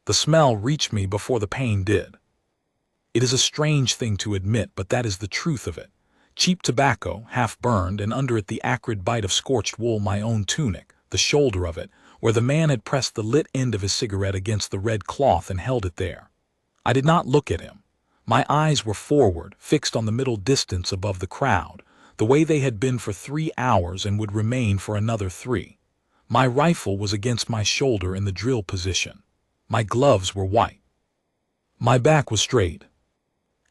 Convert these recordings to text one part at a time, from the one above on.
The smell reached me before the pain did. It is a strange thing to admit, but that is the truth of it. Cheap tobacco, half burned, and under it the acrid bite of scorched wool, my own tunic, the shoulder of it, where the man had pressed the lit end of his cigarette against the red cloth and held it there. I did not look at him. My eyes were forward, fixed on the middle distance above the crowd, the way they had been for 3 hours and would remain for another 3. My rifle was against my shoulder in the drill position. My gloves were white. My back was straight.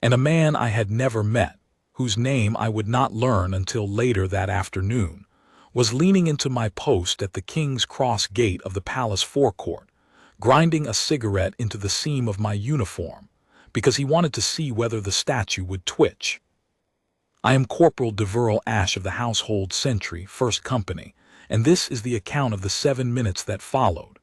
And a man I had never met, whose name I would not learn until later that afternoon, was leaning into my post at the King's Cross gate of the palace forecourt, grinding a cigarette into the seam of my uniform, because he wanted to see whether the statue would twitch. I am Corporal Deverel Ash of the Household Sentry, 1st Company, and this is the account of the 7 minutes that followed.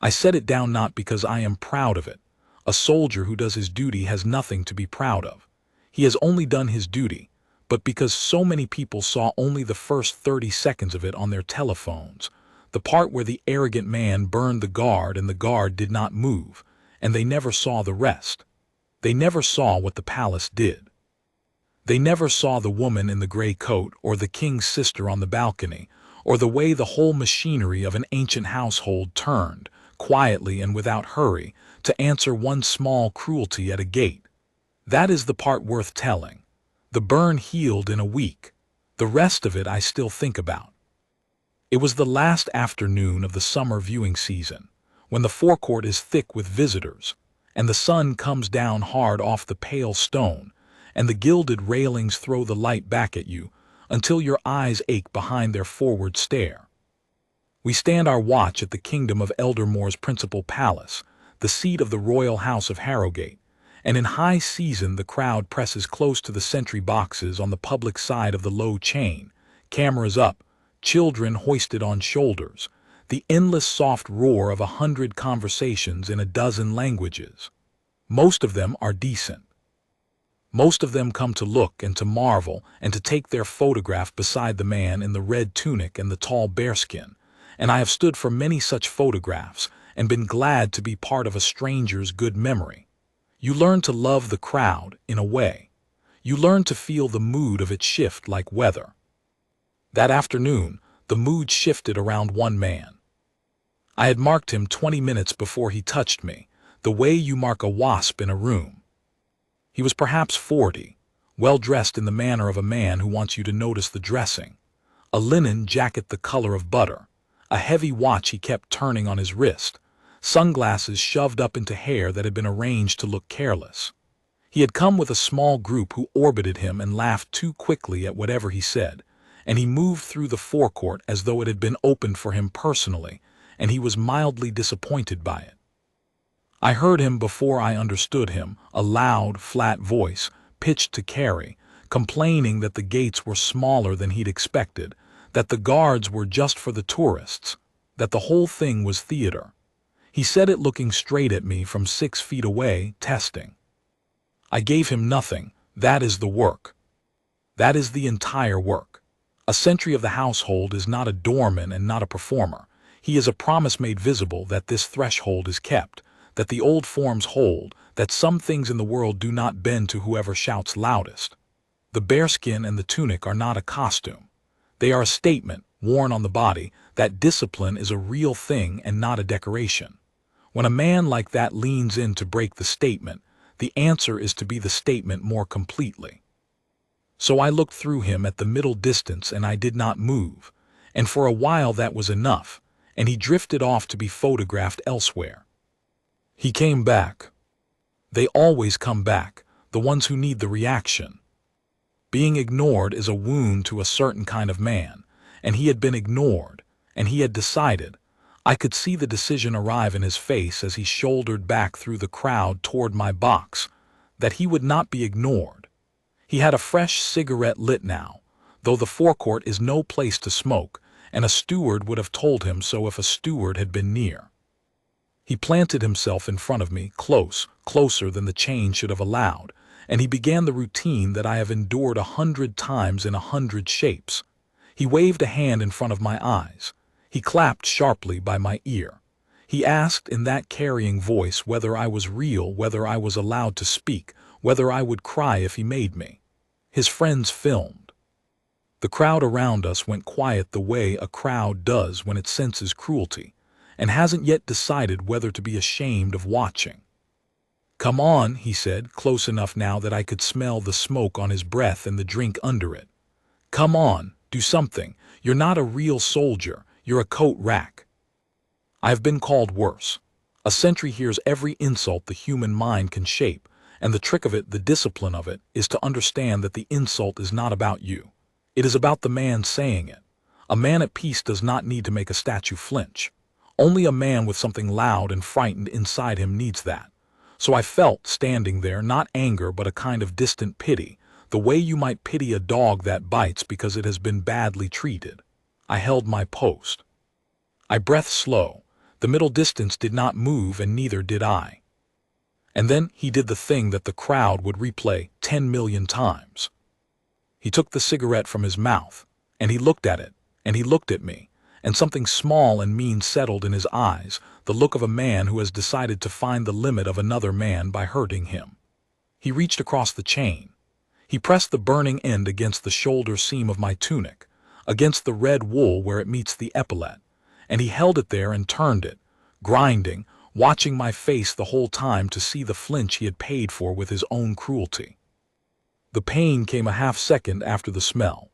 I set it down not because I am proud of it. A soldier who does his duty has nothing to be proud of. He has only done his duty, but because so many people saw only the first 30 seconds of it on their telephones, the part where the arrogant man burned the guard and the guard did not move, and they never saw the rest. They never saw what the palace did. They never saw the woman in the gray coat or the king's sister on the balcony, or the way the whole machinery of an ancient household turned, quietly and without hurry, to answer one small cruelty at a gate. That is the part worth telling. The burn healed in a week. The rest of it I still think about. It was the last afternoon of the summer viewing season, when the forecourt is thick with visitors, and the sun comes down hard off the pale stone, and the gilded railings throw the light back at you until your eyes ache behind their forward stare. We stand our watch at the kingdom of Eldermore's principal palace, the seat of the royal house of Harrogate, and in high season the crowd presses close to the sentry boxes on the public side of the low chain, cameras up, children hoisted on shoulders, the endless soft roar of 100 conversations in a dozen languages. Most of them are decent. Most of them come to look and to marvel and to take their photograph beside the man in the red tunic and the tall bearskin, and I have stood for many such photographs and been glad to be part of a stranger's good memory. You learn to love the crowd, in a way. You learn to feel the mood of its shift like weather. That afternoon, the mood shifted around one man. I had marked him 20 minutes before he touched me, the way you mark a wasp in a room. He was perhaps 40, well dressed in the manner of a man who wants you to notice the dressing. A linen jacket the color of butter, a heavy watch he kept turning on his wrist, sunglasses shoved up into hair that had been arranged to look careless. He had come with a small group who orbited him and laughed too quickly at whatever he said, and he moved through the forecourt as though it had been opened for him personally, and he was mildly disappointed by it. I heard him before I understood him, a loud, flat voice, pitched to carry, complaining that the gates were smaller than he'd expected, that the guards were just for the tourists, that the whole thing was theater. He said it looking straight at me from 6 feet away, testing. I gave him nothing. That is the work. That is the entire work. A sentry of the household is not a doorman and not a performer. He is a promise made visible that this threshold is kept, that the old forms hold, that some things in the world do not bend to whoever shouts loudest. The bearskin and the tunic are not a costume. They are a statement, worn on the body, that discipline is a real thing and not a decoration. When a man like that leans in to break the statement, the answer is to be the statement more completely. So I looked through him at the middle distance and I did not move, and for a while that was enough, and he drifted off to be photographed elsewhere. He came back. They always come back, the ones who need the reaction. Being ignored is a wound to a certain kind of man, and he had been ignored, and he had decided. I could see the decision arrive in his face as he shouldered back through the crowd toward my box, that he would not be ignored. He had a fresh cigarette lit now, though the forecourt is no place to smoke, and a steward would have told him so if a steward had been near. He planted himself in front of me, closer than the chain should have allowed, and he began the routine that I have endured 100 times in 100 shapes. He waved a hand in front of my eyes. He clapped sharply by my ear. He asked in that carrying voice whether I was real, whether I was allowed to speak, whether I would cry if he made me. His friends filmed. The crowd around us went quiet the way a crowd does when it senses cruelty, and hasn't yet decided whether to be ashamed of watching. "Come on," he said, close enough now that I could smell the smoke on his breath and the drink under it. "Come on, do something. You're not a real soldier, you're a coat rack." I've been called worse. A sentry hears every insult the human mind can shape, and the trick of it, the discipline of it, is to understand that the insult is not about you. It is about the man saying it. A man at peace does not need to make a statue flinch. Only a man with something loud and frightened inside him needs that. So I felt, standing there, not anger but a kind of distant pity, the way you might pity a dog that bites because it has been badly treated. I held my post. I breathed slow. The middle distance did not move, and neither did I. And then he did the thing that the crowd would replay 10 million times. He took the cigarette from his mouth, and he looked at it, and he looked at me, and something small and mean settled in his eyes, the look of a man who has decided to find the limit of another man by hurting him. He reached across the chain. He pressed the burning end against the shoulder seam of my tunic, against the red wool where it meets the epaulette, and he held it there and turned it, grinding, watching my face the whole time to see the flinch he had paid for with his own cruelty. The pain came a half second after the smell.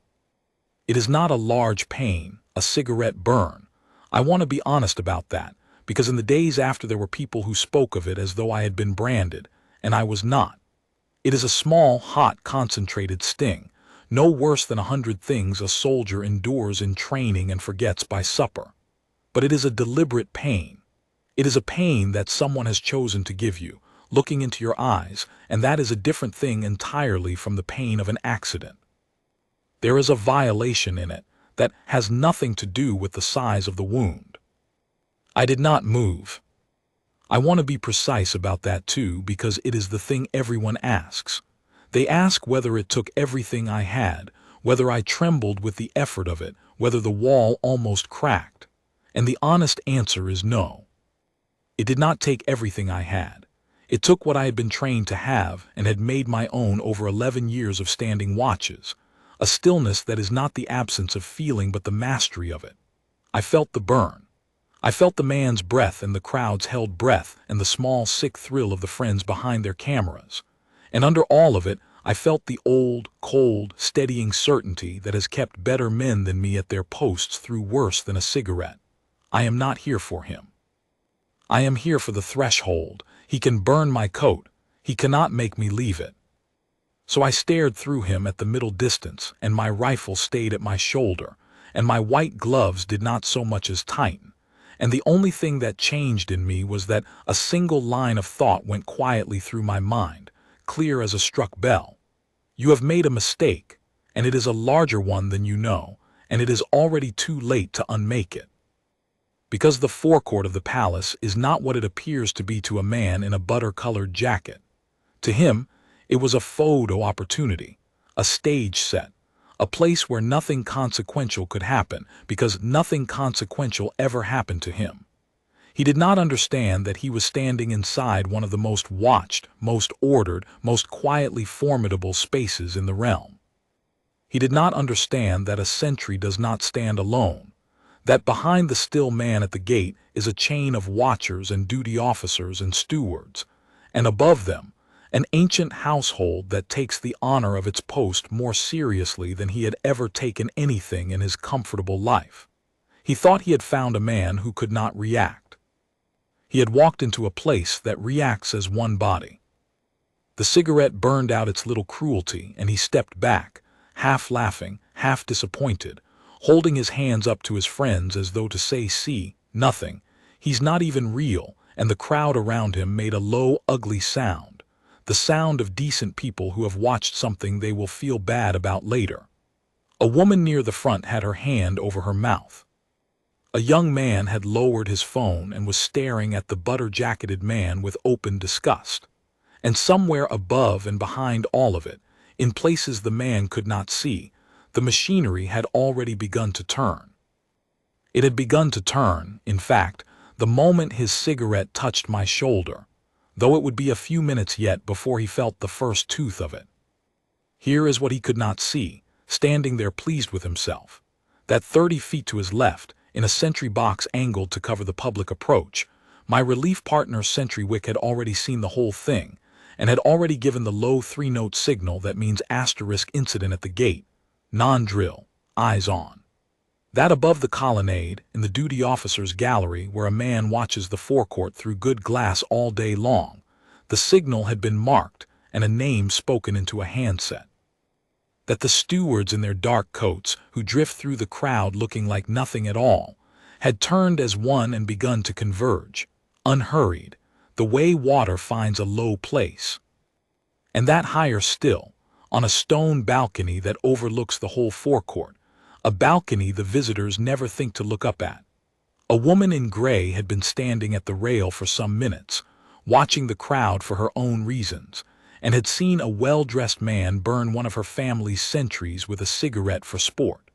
It is not a large pain, a cigarette burn. I want to be honest about that, because in the days after there were people who spoke of it as though I had been branded, and I was not. It is a small, hot, concentrated sting, no worse than 100 things a soldier endures in training and forgets by supper. But it is a deliberate pain. It is a pain that someone has chosen to give you, looking into your eyes, and that is a different thing entirely from the pain of an accident. There is a violation in it that has nothing to do with the size of the wound. I did not move. I want to be precise about that too, because it is the thing everyone asks. They ask whether it took everything I had, whether I trembled with the effort of it, whether the wall almost cracked. And the honest answer is no. It did not take everything I had. It took what I had been trained to have and had made my own over 11 years of standing watches, a stillness that is not the absence of feeling but the mastery of it. I felt the burn. I felt the man's breath and the crowd's held breath and the small sick thrill of the friends behind their cameras. And under all of it, I felt the old, cold, steadying certainty that has kept better men than me at their posts through worse than a cigarette. I am not here for him. I am here for the threshold. He can burn my coat. He cannot make me leave it. So I stared through him at the middle distance, and my rifle stayed at my shoulder, and my white gloves did not so much as tighten. And the only thing that changed in me was that a single line of thought went quietly through my mind, clear as a struck bell. You have made a mistake, and it is a larger one than you know, and it is already too late to unmake it. Because the forecourt of the palace is not what it appears to be to a man in a butter-colored jacket. To him, it was a photo opportunity, a stage set, a place where nothing consequential could happen, because nothing consequential ever happened to him. He did not understand that he was standing inside one of the most watched, most ordered, most quietly formidable spaces in the realm. He did not understand that a sentry does not stand alone, that behind the still man at the gate is a chain of watchers and duty officers and stewards, and above them, an ancient household that takes the honor of its post more seriously than he had ever taken anything in his comfortable life. He thought he had found a man who could not react. He had walked into a place that reacts as one body. The cigarette burned out its little cruelty, and he stepped back, half laughing, half disappointed, holding his hands up to his friends as though to say, "See, nothing. He's not even real," and the crowd around him made a low, ugly sound, the sound of decent people who have watched something they will feel bad about later. A woman near the front had her hand over her mouth. A young man had lowered his phone and was staring at the butter-jacketed man with open disgust. And somewhere above and behind all of it, in places the man could not see, the machinery had already begun to turn. It had begun to turn, in fact, the moment his cigarette touched my shoulder, though it would be a few minutes yet before he felt the first tooth of it. Here is what he could not see, standing there pleased with himself, that 30 feet to his left, in a sentry box angled to cover the public approach, my relief partner's sentry wick had already seen the whole thing, and had already given the low 3-note signal that means asterisk incident at the gate, non-drill, eyes on. That above the colonnade, in the duty officer's gallery where a man watches the forecourt through good glass all day long, the signal had been marked and a name spoken into a handset. That the stewards in their dark coats, who drift through the crowd looking like nothing at all, had turned as one and begun to converge, unhurried, the way water finds a low place. And that higher still, on a stone balcony that overlooks the whole forecourt, a balcony the visitors never think to look up at, a woman in gray had been standing at the rail for some minutes, watching the crowd for her own reasons, and had seen a well-dressed man burn one of her family's sentries with a cigarette for sport.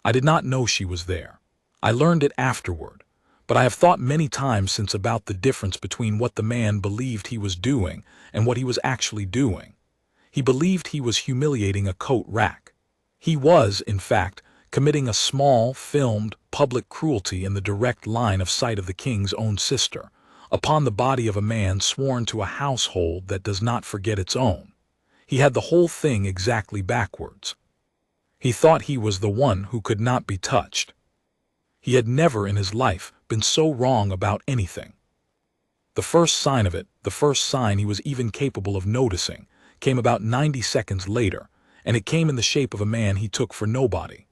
I did not know she was there. I learned it afterward, but I have thought many times since about the difference between what the man believed he was doing and what he was actually doing. He believed he was humiliating a coat rack. He was, in fact, committing a small, filmed, public cruelty in the direct line of sight of the king's own sister, upon the body of a man sworn to a household that does not forget its own. He had the whole thing exactly backwards. He thought he was the one who could not be touched. He had never in his life been so wrong about anything. The first sign of it, the first sign he was even capable of noticing, came about 90 seconds later, and it came in the shape of a man he took for nobody.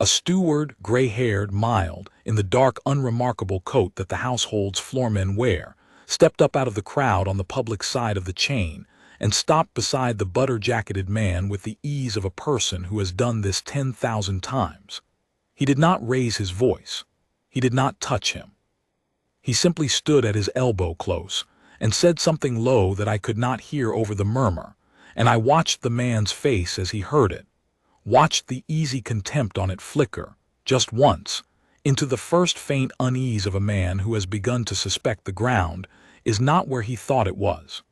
A steward, gray-haired, mild, in the dark, unremarkable coat that the household's floormen wear, stepped up out of the crowd on the public side of the chain and stopped beside the butter-jacketed man with the ease of a person who has done this 10,000 times. He did not raise his voice. He did not touch him. He simply stood at his elbow close and said something low that I could not hear over the murmur, and I watched the man's face as he heard it, watched the easy contempt on it flicker, just once, into the first faint unease of a man who has begun to suspect the ground is not where he thought it was.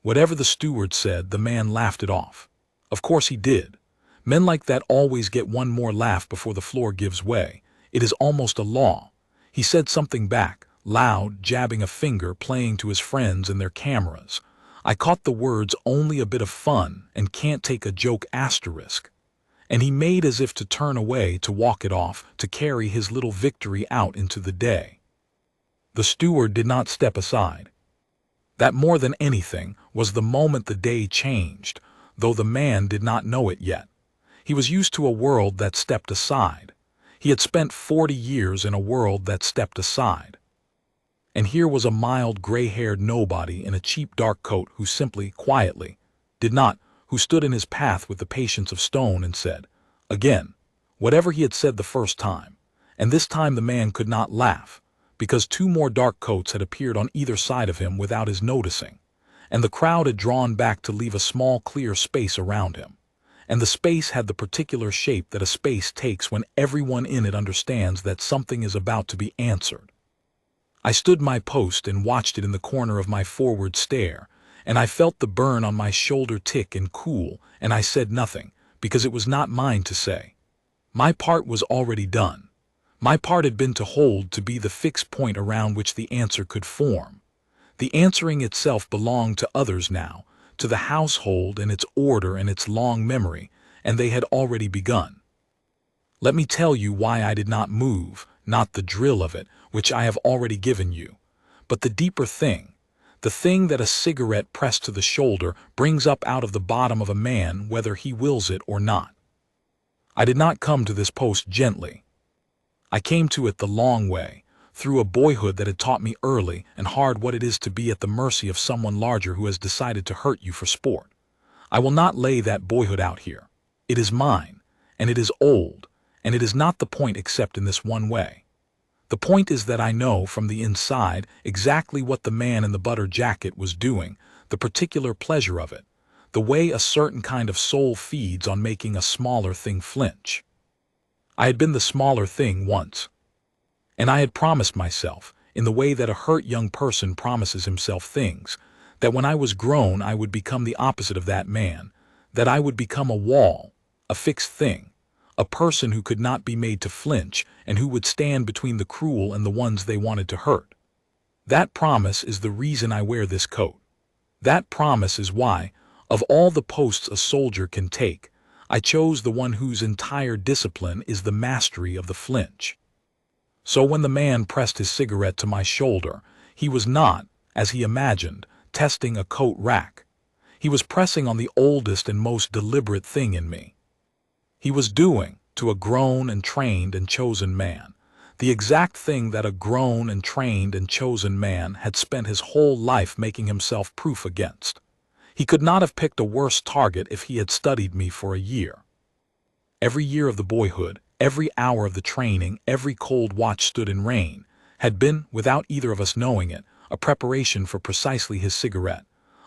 Whatever the steward said, the man laughed it off. Of course he did. Men like that always get one more laugh before the floor gives way. It is almost a law. He said something back, loud, jabbing a finger, playing to his friends and their cameras. I caught the words only a bit of fun and can't take a joke asterisk. And he made as if to turn away, to walk it off, to carry his little victory out into the day. The steward did not step aside. That more than anything was the moment the day changed, though the man did not know it yet. He was used to a world that stepped aside. He had spent 40 years in a world that stepped aside. And here was a mild, gray-haired nobody in a cheap dark coat who simply, quietly, who stood in his path with the patience of stone and said, again, whatever he had said the first time, and this time the man could not laugh, because 2 more dark coats had appeared on either side of him without his noticing, and the crowd had drawn back to leave a small clear space around him, and the space had the particular shape that a space takes when everyone in it understands that something is about to be answered. I stood my post and watched it in the corner of my forward stare, and I felt the burn on my shoulder tick and cool, and I said nothing, because it was not mine to say. My part was already done. My part had been to hold to be the fixed point around which the answer could form. The answering itself belonged to others now, to the household and its order and its long memory, and they had already begun. Let me tell you why I did not move, not the drill of it, which I have already given you, but the deeper thing, the thing that a cigarette pressed to the shoulder brings up out of the bottom of a man whether he wills it or not. I did not come to this post gently. I came to it the long way, through a boyhood that had taught me early and hard what it is to be at the mercy of someone larger who has decided to hurt you for sport. I will not lay that boyhood out here. It is mine, and it is old, and it is not the point except in this one way. The point is that I know from the inside exactly what the man in the butter jacket was doing, the particular pleasure of it, the way a certain kind of soul feeds on making a smaller thing flinch. I had been the smaller thing once. And I had promised myself, in the way that a hurt young person promises himself things, that when I was grown I would become the opposite of that man, that I would become a wall, a fixed thing, a person who could not be made to flinch and who would stand between the cruel and the ones they wanted to hurt. That promise is the reason I wear this coat. That promise is why, of all the posts a soldier can take, I chose the one whose entire discipline is the mastery of the flinch. So when the man pressed his cigarette to my shoulder, he was not, as he imagined, testing a coat rack. He was pressing on the oldest and most deliberate thing in me. He was doing, to a grown and trained and chosen man, the exact thing that a grown and trained and chosen man had spent his whole life making himself proof against. He could not have picked a worse target if he had studied me for a year. Every year of the boyhood, every hour of the training, every cold watch stood in rain, had been, without either of us knowing it, a preparation for precisely his cigarette,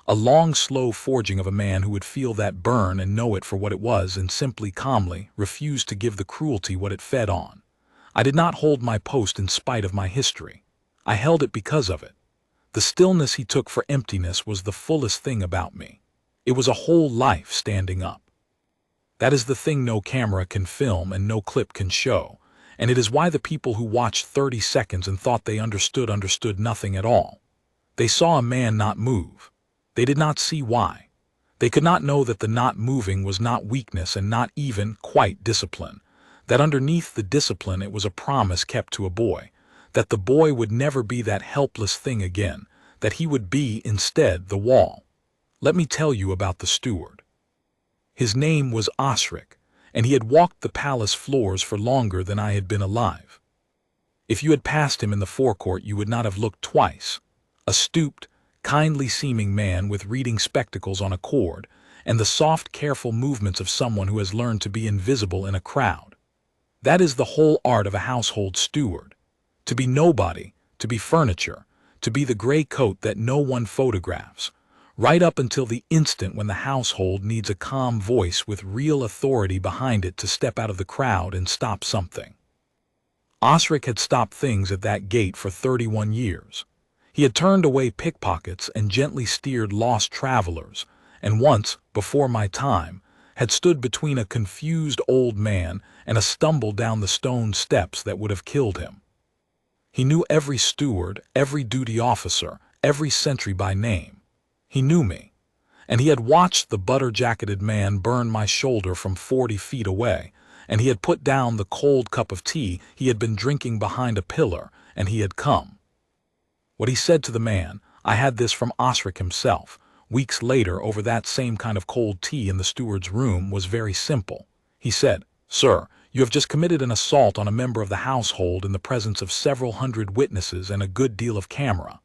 a long, slow forging of a man who would feel that burn and know it for what it was and simply, calmly, refuse to give the cruelty what it fed on. I did not hold my post in spite of my history. I held it because of it. The stillness he took for emptiness was the fullest thing about me. It was a whole life standing up. That is the thing no camera can film and no clip can show, and it is why the people who watched 30 seconds and thought they understood nothing at all. They saw a man not move. They did not see why. They could not know that the not moving was not weakness and not even quite discipline, that underneath the discipline it was a promise kept to a boy, that the boy would never be that helpless thing again, that he would be, instead, the wall. Let me tell you about the steward. His name was Osric, and he had walked the palace floors for longer than I had been alive. If you had passed him in the forecourt you would not have looked twice. A stooped, kindly-seeming man with reading spectacles on a cord, and the soft, careful movements of someone who has learned to be invisible in a crowd. That is the whole art of a household steward. To be nobody, to be furniture, to be the gray coat that no one photographs, right up until the instant when the household needs a calm voice with real authority behind it to step out of the crowd and stop something. Osric had stopped things at that gate for 31 years. He had turned away pickpockets and gently steered lost travelers, and once, before my time, had stood between a confused old man and a stumble down the stone steps that would have killed him. He knew every steward, every duty officer, every sentry by name. He knew me, and he had watched the butter-jacketed man burn my shoulder from 40 feet away, and he had put down the cold cup of tea he had been drinking behind a pillar, and he had come. What he said to the man, I had this from Osric himself, weeks later over that same kind of cold tea in the steward's room, was very simple. He said, "Sir, you have just committed an assault on a member of the household in the presence of several hundred witnesses and a good deal of camera.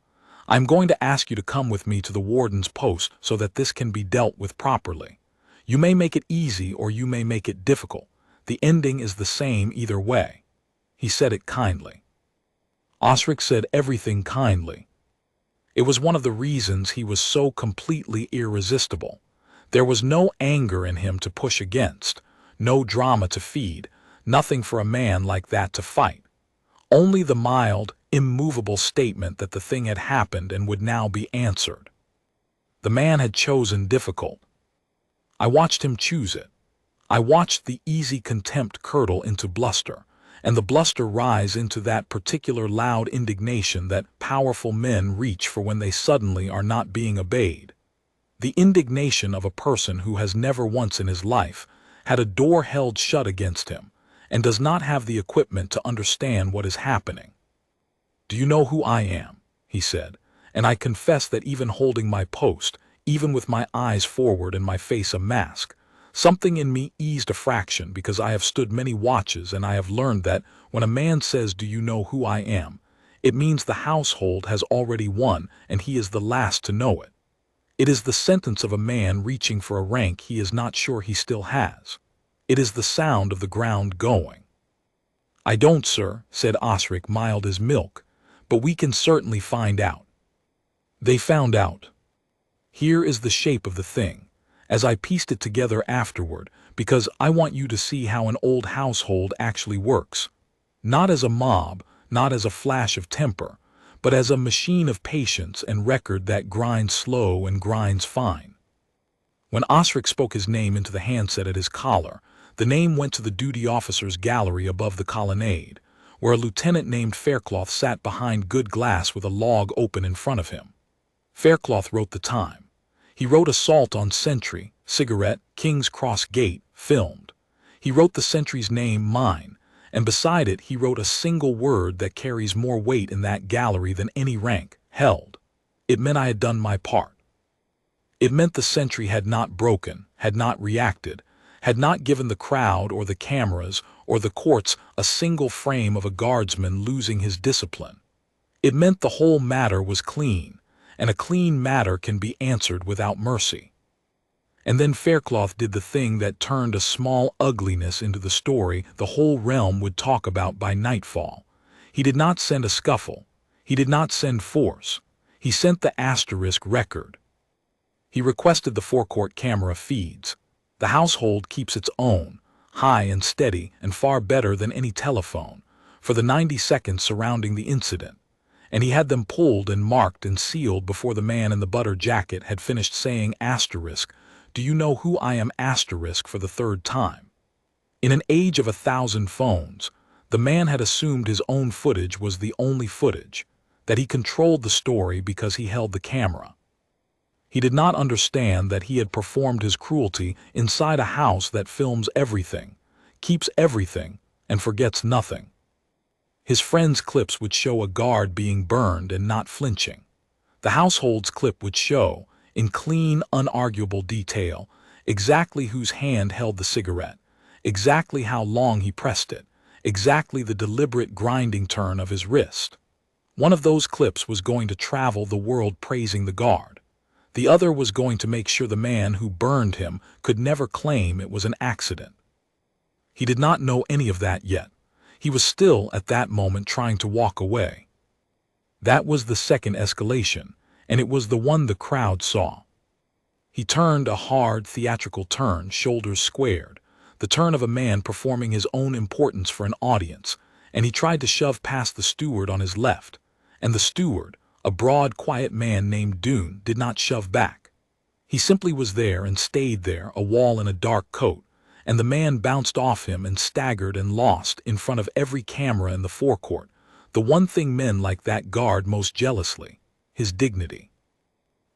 I am going to ask you to come with me to the warden's post so that this can be dealt with properly. You may make it easy or you may make it difficult. The ending is the same either way." He said it kindly. Osric said everything kindly. It was one of the reasons he was so completely irresistible. There was no anger in him to push against, no drama to feed, nothing for a man like that to fight. Only the mild, immovable statement that the thing had happened and would now be answered. The man had chosen difficult. I watched him choose it. I watched the easy contempt curdle into bluster, and the bluster rise into that particular loud indignation that powerful men reach for when they suddenly are not being obeyed. The indignation of a person who has never once in his life had a door held shut against him, and does not have the equipment to understand what is happening. "Do you know who I am?" he said, and I confess that even holding my post, even with my eyes forward and my face a mask, something in me eased a fraction, because I have stood many watches and I have learned that when a man says, "Do you know who I am?" it means the household has already won and he is the last to know it. It is the sentence of a man reaching for a rank he is not sure he still has. It is the sound of the ground going. "I don't, sir," said Osric, mild as milk, "but we can certainly find out." They found out. Here is the shape of the thing, as I pieced it together afterward, because I want you to see how an old household actually works. Not as a mob, not as a flash of temper, but as a machine of patience and record that grinds slow and grinds fine. When Osric spoke his name into the handset at his collar, the name went to the duty officer's gallery above the colonnade, where a lieutenant named Faircloth sat behind good glass with a log open in front of him. Faircloth wrote the time. He wrote assault on sentry, cigarette, King's Cross Gate, filmed. He wrote the sentry's name, mine, and beside it he wrote a single word that carries more weight in that gallery than any rank, held. It meant I had done my part. It meant the sentry had not broken, had not reacted, had not given the crowd or the cameras or the courts a single frame of a guardsman losing his discipline. It meant the whole matter was clean, and a clean matter can be answered without mercy. And then Faircloth did the thing that turned a small ugliness into the story the whole realm would talk about by nightfall. He did not send a scuffle. He did not send force. He sent the asterisk record. He requested the forecourt camera feeds. The household keeps its own, high and steady and far better than any telephone, for the 90 seconds surrounding the incident. And he had them pulled and marked and sealed before the man in the butter jacket had finished saying asterisk, "Do you know who I am?" asterisk for the third time. In an age of 1,000 phones, the man had assumed his own footage was the only footage, that he controlled the story because he held the camera. He did not understand that he had performed his cruelty inside a house that films everything, keeps everything, and forgets nothing. His friend's clips would show a guard being burned and not flinching. The household's clip would show, in clean, unarguable detail, exactly whose hand held the cigarette, exactly how long he pressed it, exactly the deliberate grinding turn of his wrist. One of those clips was going to travel the world praising the guard. The other was going to make sure the man who burned him could never claim it was an accident. He did not know any of that yet. He was still, at that moment, trying to walk away. That was the second escalation, and it was the one the crowd saw. He turned a hard, theatrical turn, shoulders squared, the turn of a man performing his own importance for an audience, and he tried to shove past the steward on his left, and the steward, a broad, quiet man named Dune, did not shove back. He simply was there and stayed there, a wall in a dark coat, and the man bounced off him and staggered and lost in front of every camera in the forecourt, the one thing men like that guard most jealously, his dignity.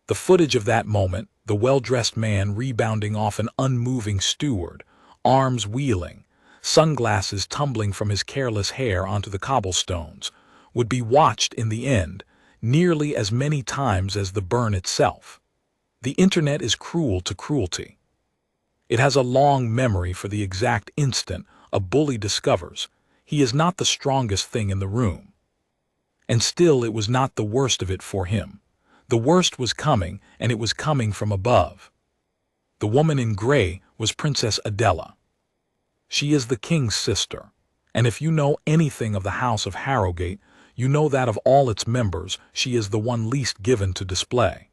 The footage of that moment, the well-dressed man rebounding off an unmoving steward, arms wheeling, sunglasses tumbling from his careless hair onto the cobblestones, would be watched in the end nearly as many times as the burn itself. The internet is cruel to cruelty. It has a long memory for the exact instant a bully discovers he is not the strongest thing in the room. And still it was not the worst of it for him. The worst was coming, and it was coming from above. The woman in gray was Princess Adela. She is the king's sister, and if you know anything of the house of Harrogate, you know that of all its members she is the one least given to display.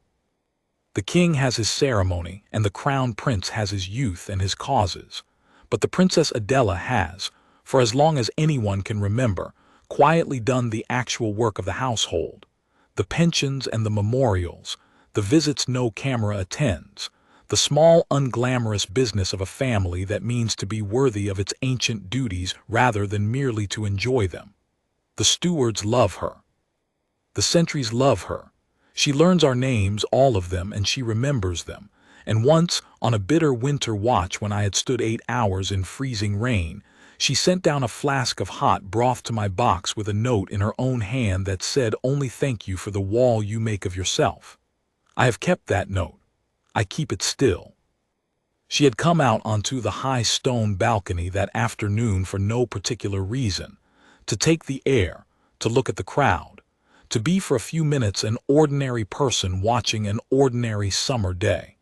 The king has his ceremony, and the crown prince has his youth and his causes, but the Princess Adela has, for as long as anyone can remember, quietly done the actual work of the household, the pensions and the memorials, the visits no camera attends, the small unglamorous business of a family that means to be worthy of its ancient duties rather than merely to enjoy them. The stewards love her. The sentries love her. She learns our names, all of them, and she remembers them. And once, on a bitter winter watch when I had stood 8 hours in freezing rain, she sent down a flask of hot broth to my box with a note in her own hand that said, "Only thank you for the wall you make of yourself." I have kept that note. I keep it still. She had come out onto the high stone balcony that afternoon for no particular reason, to take the air, to look at the crowd, to be for a few minutes an ordinary person watching an ordinary summer day.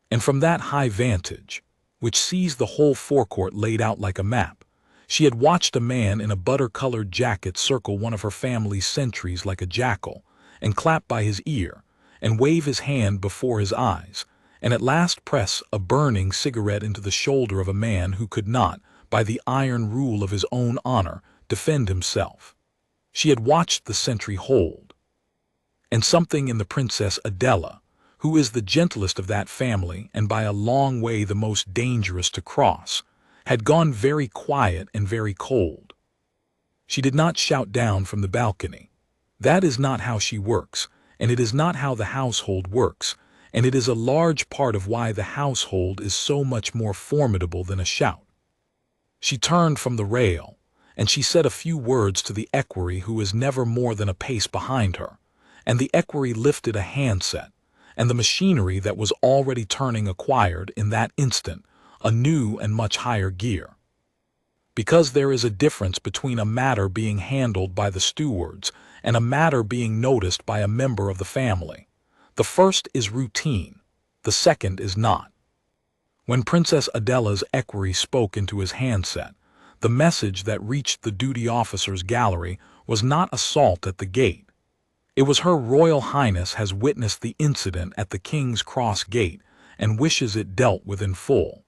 And from that high vantage, which sees the whole forecourt laid out like a map, she had watched a man in a butter-colored jacket circle one of her family's sentries like a jackal, and clap by his ear, and wave his hand before his eyes, and at last press a burning cigarette into the shoulder of a man who could not, by the iron rule of his own honor, defend himself. She had watched the sentry hold. And something in the Princess Adela, who is the gentlest of that family and by a long way the most dangerous to cross, had gone very quiet and very cold. She did not shout down from the balcony. That is not how she works, and it is not how the household works, and it is a large part of why the household is so much more formidable than a shout. She turned from the rail, and she said a few words to the equerry who is never more than a pace behind her, and the equerry lifted a handset, and the machinery that was already turning acquired, in that instant, a new and much higher gear. Because there is a difference between a matter being handled by the stewards and a matter being noticed by a member of the family. The first is routine, the second is not. When Princess Adela's equerry spoke into his handset, the message that reached the duty officer's gallery was not assault at the gate. It was Her Royal Highness has witnessed the incident at the King's Cross Gate and wishes it dealt with in full.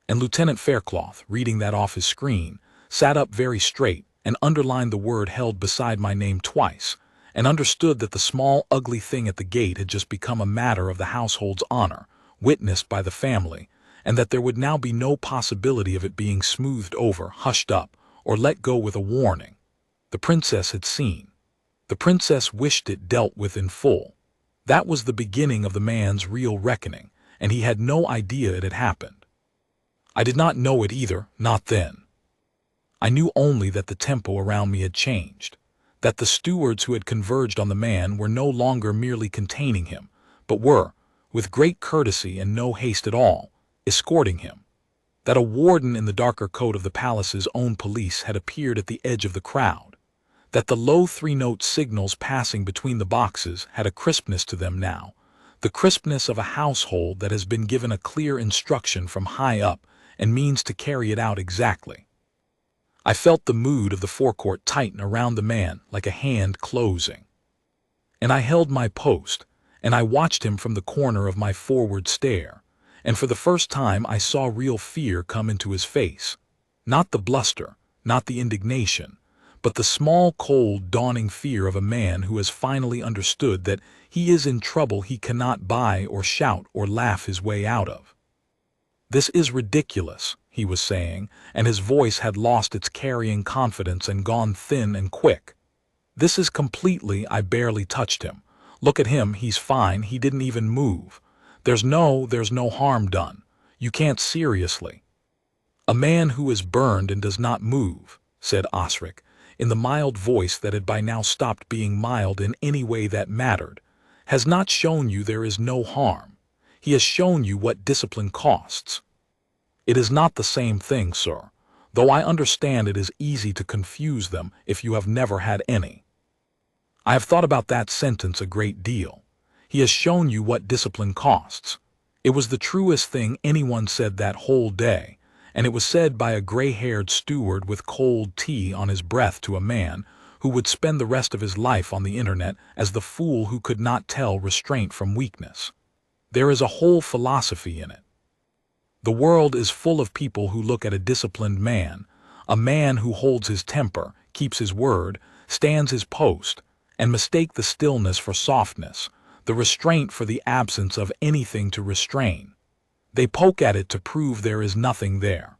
And Lieutenant Faircloth, reading that off his screen, sat up very straight and underlined the word held beside my name twice, and understood that the small ugly thing at the gate had just become a matter of the household's honor, witnessed by the family, and that there would now be no possibility of it being smoothed over, hushed up, or let go with a warning. The princess had seen. The princess wished it dealt with in full. That was the beginning of the man's real reckoning, and he had no idea it had happened. I did not know it either, not then. I knew only that the tempo around me had changed, that the stewards who had converged on the man were no longer merely containing him, but were, with great courtesy and no haste at all, escorting him, that a warden in the darker coat of the palace's own police had appeared at the edge of the crowd, that the low three-note signals passing between the boxes had a crispness to them now, the crispness of a household that has been given a clear instruction from high up and means to carry it out exactly. I felt the mood of the forecourt tighten around the man like a hand closing. And I held my post, and I watched him from the corner of my forward stare, and for the first time I saw real fear come into his face. Not the bluster, not the indignation, but the small, cold, dawning fear of a man who has finally understood that he is in trouble he cannot buy or shout or laugh his way out of. "This is ridiculous," he was saying, and his voice had lost its carrying confidence and gone thin and quick. "This is completely, I barely touched him. Look at him, he's fine, he didn't even move. There's no harm done. You can't seriously." "A man who is burned and does not move," said Osric, in the mild voice that had by now stopped being mild in any way that mattered, "has not shown you there is no harm. He has shown you what discipline costs. It is not the same thing, sir, though I understand it is easy to confuse them if you have never had any. I have thought about that sentence a great deal. He has shown you what discipline costs. It was the truest thing anyone said that whole day, and it was said by a gray-haired steward with cold tea on his breath to a man who would spend the rest of his life on the internet as the fool who could not tell restraint from weakness. There is a whole philosophy in it. The world is full of people who look at a disciplined man, a man who holds his temper, keeps his word, stands his post, and mistake the stillness for softness, the restraint for the absence of anything to restrain. They poke at it to prove there is nothing there.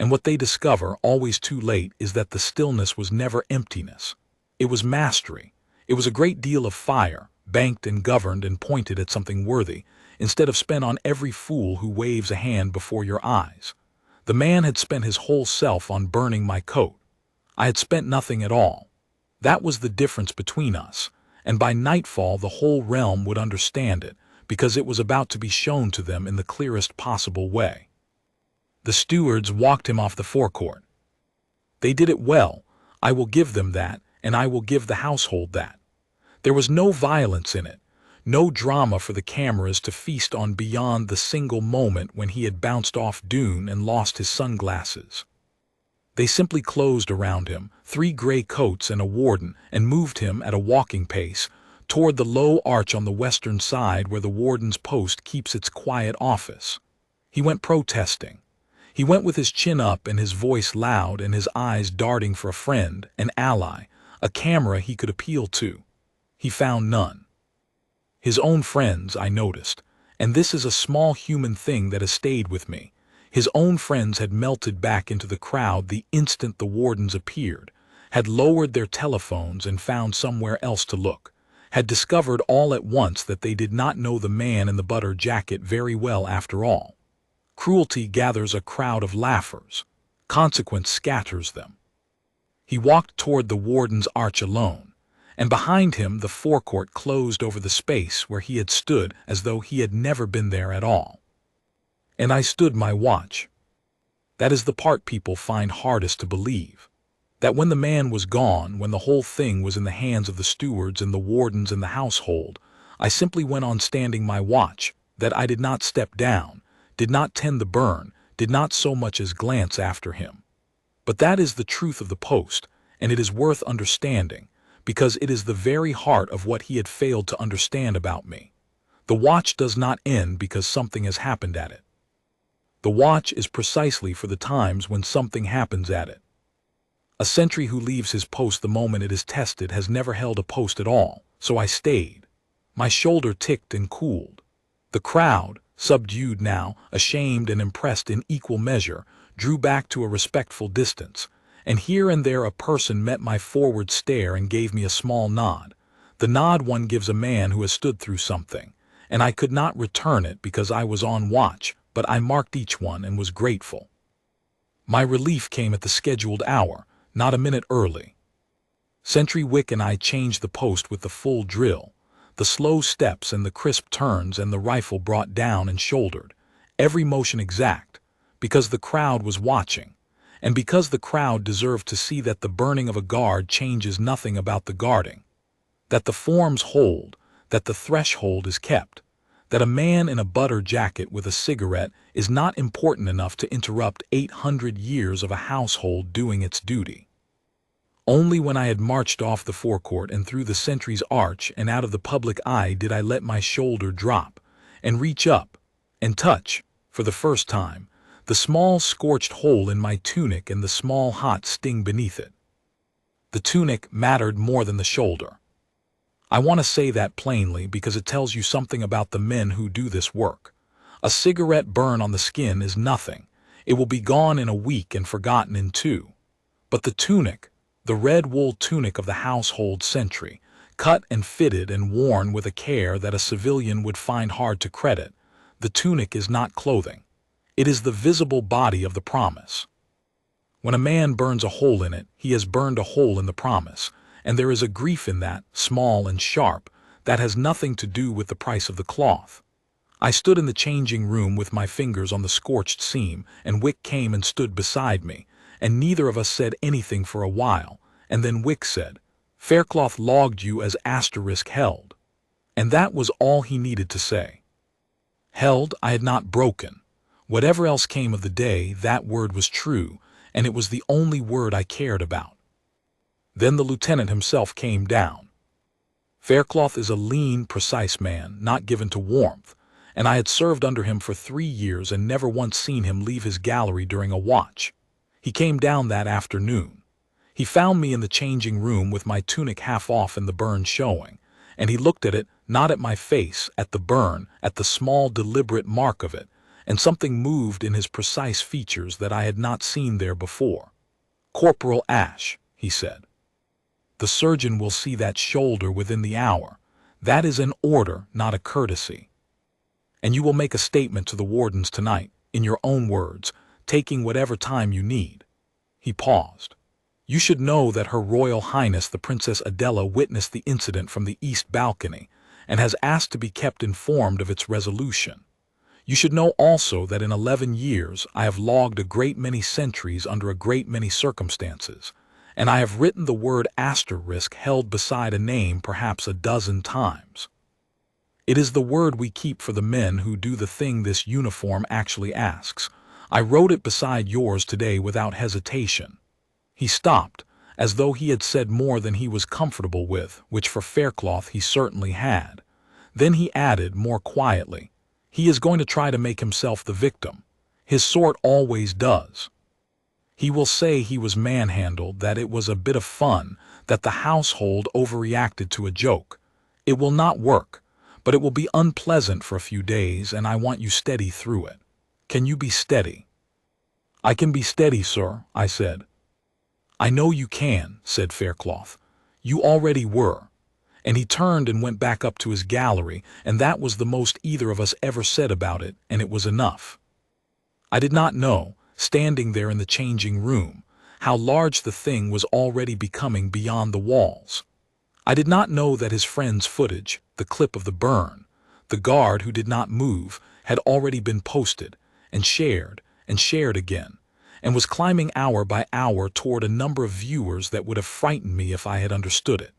And what they discover, always too late, is that the stillness was never emptiness. It was mastery. It was a great deal of fire, banked and governed and pointed at something worthy, instead of spent on every fool who waves a hand before your eyes. The man had spent his whole self on burning my coat. I had spent nothing at all. That was the difference between us, and by nightfall the whole realm would understand it, because it was about to be shown to them in the clearest possible way. The stewards walked him off the forecourt. They did it well. I will give them that, and I will give the household that. There was no violence in it, no drama for the cameras to feast on beyond the single moment when he had bounced off dune and lost his sunglasses. They simply closed around him, 3 gray coats and a warden, and moved him at a walking pace toward the low arch on the western side where the warden's post keeps its quiet office. He went protesting. He went with his chin up and his voice loud and his eyes darting for a friend, an ally, a camera he could appeal to. He found none. His own friends, I noticed, and this is a small human thing that has stayed with me. His own friends had melted back into the crowd the instant the wardens appeared, had lowered their telephones and found somewhere else to look, had discovered all at once that they did not know the man in the butter jacket very well after all. Cruelty gathers a crowd of laughers. Consequence scatters them. He walked toward the warden's arch alone, and behind him the forecourt closed over the space where he had stood as though he had never been there at all. And I stood my watch. That is the part people find hardest to believe. That when the man was gone, when the whole thing was in the hands of the stewards and the wardens and the household, I simply went on standing my watch, that I did not step down, did not tend the burn, did not so much as glance after him. But that is the truth of the post, and it is worth understanding, because it is the very heart of what he had failed to understand about me. The watch does not end because something has happened at it. The watch is precisely for the times when something happens at it. A sentry who leaves his post the moment it is tested has never held a post at all, so I stayed. My shoulder ticked and cooled. The crowd, subdued now, ashamed and impressed in equal measure, drew back to a respectful distance, and here and there a person met my forward stare and gave me a small nod, the nod one gives a man who has stood through something, and I could not return it because I was on watch, but I marked each one and was grateful. My relief came at the scheduled hour, not a minute early. Sentry Wick and I changed the post with the full drill, the slow steps and the crisp turns and the rifle brought down and shouldered, every motion exact, because the crowd was watching, and because the crowd deserved to see that the burning of a guard changes nothing about the guarding, that the forms hold, that the threshold is kept, that a man in a butter jacket with a cigarette is not important enough to interrupt 800 years of a household doing its duty. Only when I had marched off the forecourt and through the sentry's arch and out of the public eye did I let my shoulder drop, and reach up, and touch, for the first time, the small scorched hole in my tunic and the small hot sting beneath it. The tunic mattered more than the shoulder. I want to say that plainly because it tells you something about the men who do this work. A cigarette burn on the skin is nothing. It will be gone in a week and forgotten in 2. But the tunic, the red wool tunic of the household sentry, cut and fitted and worn with a care that a civilian would find hard to credit, the tunic is not clothing. It is the visible body of the promise. When a man burns a hole in it, he has burned a hole in the promise, and there is a grief in that, small and sharp, that has nothing to do with the price of the cloth. I stood in the changing room with my fingers on the scorched seam, and Wick came and stood beside me, and neither of us said anything for a while, and then Wick said, "Faircloth logged you as *held." And that was all he needed to say. Held, I had not broken. Whatever else came of the day, that word was true, and it was the only word I cared about. Then the lieutenant himself came down. Faircloth is a lean, precise man, not given to warmth, and I had served under him for 3 years and never once seen him leave his gallery during a watch. He came down that afternoon. He found me in the changing room with my tunic half off and the burn showing, and he looked at it, not at my face, at the burn, at the small deliberate mark of it, and something moved in his precise features that I had not seen there before. "Corporal Ash," he said. "The surgeon will see that shoulder within the hour. That is an order, not a courtesy. And you will make a statement to the wardens tonight, in your own words, taking whatever time you need." He paused. "You should know that Her Royal Highness the Princess Adela witnessed the incident from the east balcony, and has asked to be kept informed of its resolution. You should know also that in 11 years I have logged a great many sentries under a great many circumstances, and I have written the word * held beside a name perhaps a dozen times. It is the word we keep for the men who do the thing this uniform actually asks. I wrote it beside yours today without hesitation." He stopped, as though he had said more than he was comfortable with, which for Faircloth he certainly had. Then he added more quietly, "He is going to try to make himself the victim. His sort always does." He will say he was manhandled, that it was a bit of fun, that the household overreacted to a joke. It will not work, but it will be unpleasant for a few days, and I want you steady through it. Can you be steady?" "I can be steady, sir," I said. "I know you can," said Faircloth. "You already were." And he turned and went back up to his gallery, and that was the most either of us ever said about it, and it was enough. I did not know, standing there in the changing room, how large the thing was already becoming beyond the walls. I did not know that his friend's footage, the clip of the burn, the guard who did not move, had already been posted, and shared again, and was climbing hour by hour toward a number of viewers that would have frightened me if I had understood it.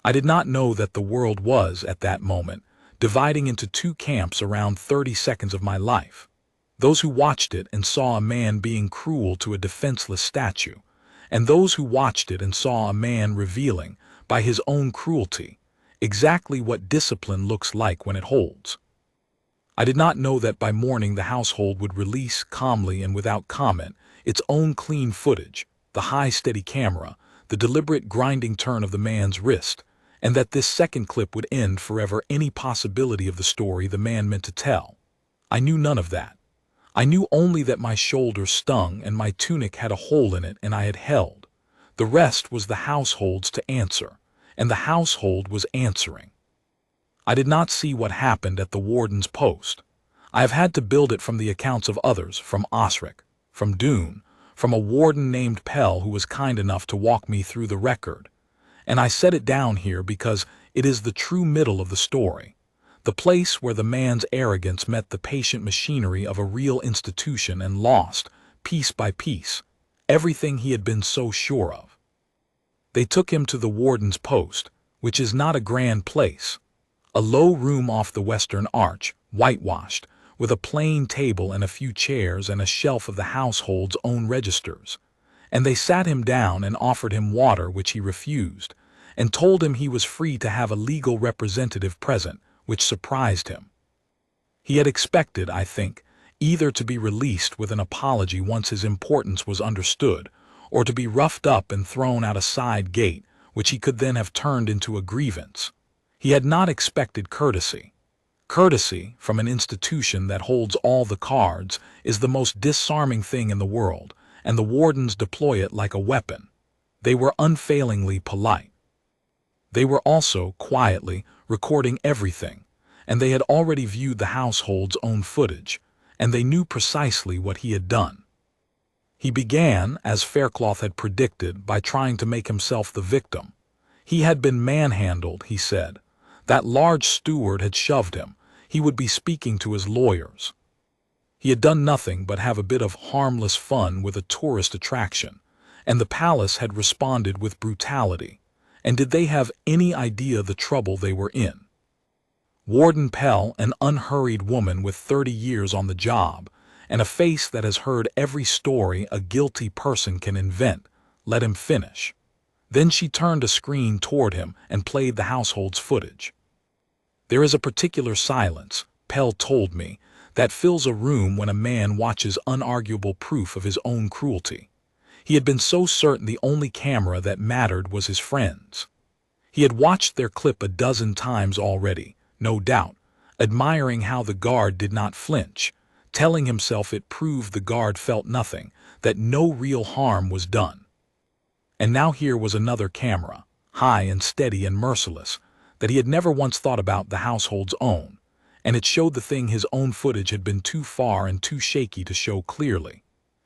I did not know that the world was, at that moment, dividing into two camps around 30 seconds of my life. Those who watched it and saw a man being cruel to a defenseless statue, and those who watched it and saw a man revealing, by his own cruelty, exactly what discipline looks like when it holds. I did not know that by morning the household would release calmly and without comment its own clean footage, the high steady camera, the deliberate grinding turn of the man's wrist, and that this second clip would end forever any possibility of the story the man meant to tell. I knew none of that. I knew only that my shoulder stung and my tunic had a hole in it and I had held. The rest was the household's to answer, and the household was answering. I did not see what happened at the warden's post. I have had to build it from the accounts of others, from Osric, from Doon, from a warden named Pell who was kind enough to walk me through the record. And I set it down here because it is the true middle of the story, the place where the man's arrogance met the patient machinery of a real institution and lost, piece by piece, everything he had been so sure of. They took him to the warden's post, which is not a grand place, a low room off the western arch, whitewashed, with a plain table and a few chairs and a shelf of the household's own registers. And they sat him down and offered him water, which he refused, and told him he was free to have a legal representative present, which surprised him. He had expected, I think, either to be released with an apology once his importance was understood, or to be roughed up and thrown out a side gate, which he could then have turned into a grievance. He had not expected courtesy. Courtesy, from an institution that holds all the cards, is the most disarming thing in the world, and the wardens deploy it like a weapon. They were unfailingly polite. They were also, quietly, recording everything, and they had already viewed the household's own footage, and they knew precisely what he had done. He began, as Faircloth had predicted, by trying to make himself the victim. He had been manhandled, he said. That large steward had shoved him. He would be speaking to his lawyers. He had done nothing but have a bit of harmless fun with a tourist attraction, and the palace had responded with brutality. And did they have any idea the trouble they were in? Warden Pell, an unhurried woman with 30 years on the job, and a face that has heard every story a guilty person can invent, let him finish. Then she turned a screen toward him and played the household's footage. There is a particular silence, Pell told me, that fills a room when a man watches unarguable proof of his own cruelty. He had been so certain the only camera that mattered was his friend's. He had watched their clip a dozen times already, no doubt, admiring how the guard did not flinch, telling himself it proved the guard felt nothing, that no real harm was done. And now here was another camera, high and steady and merciless, that he had never once thought about the household's own, and it showed the thing his own footage had been too far and too shaky to show clearly.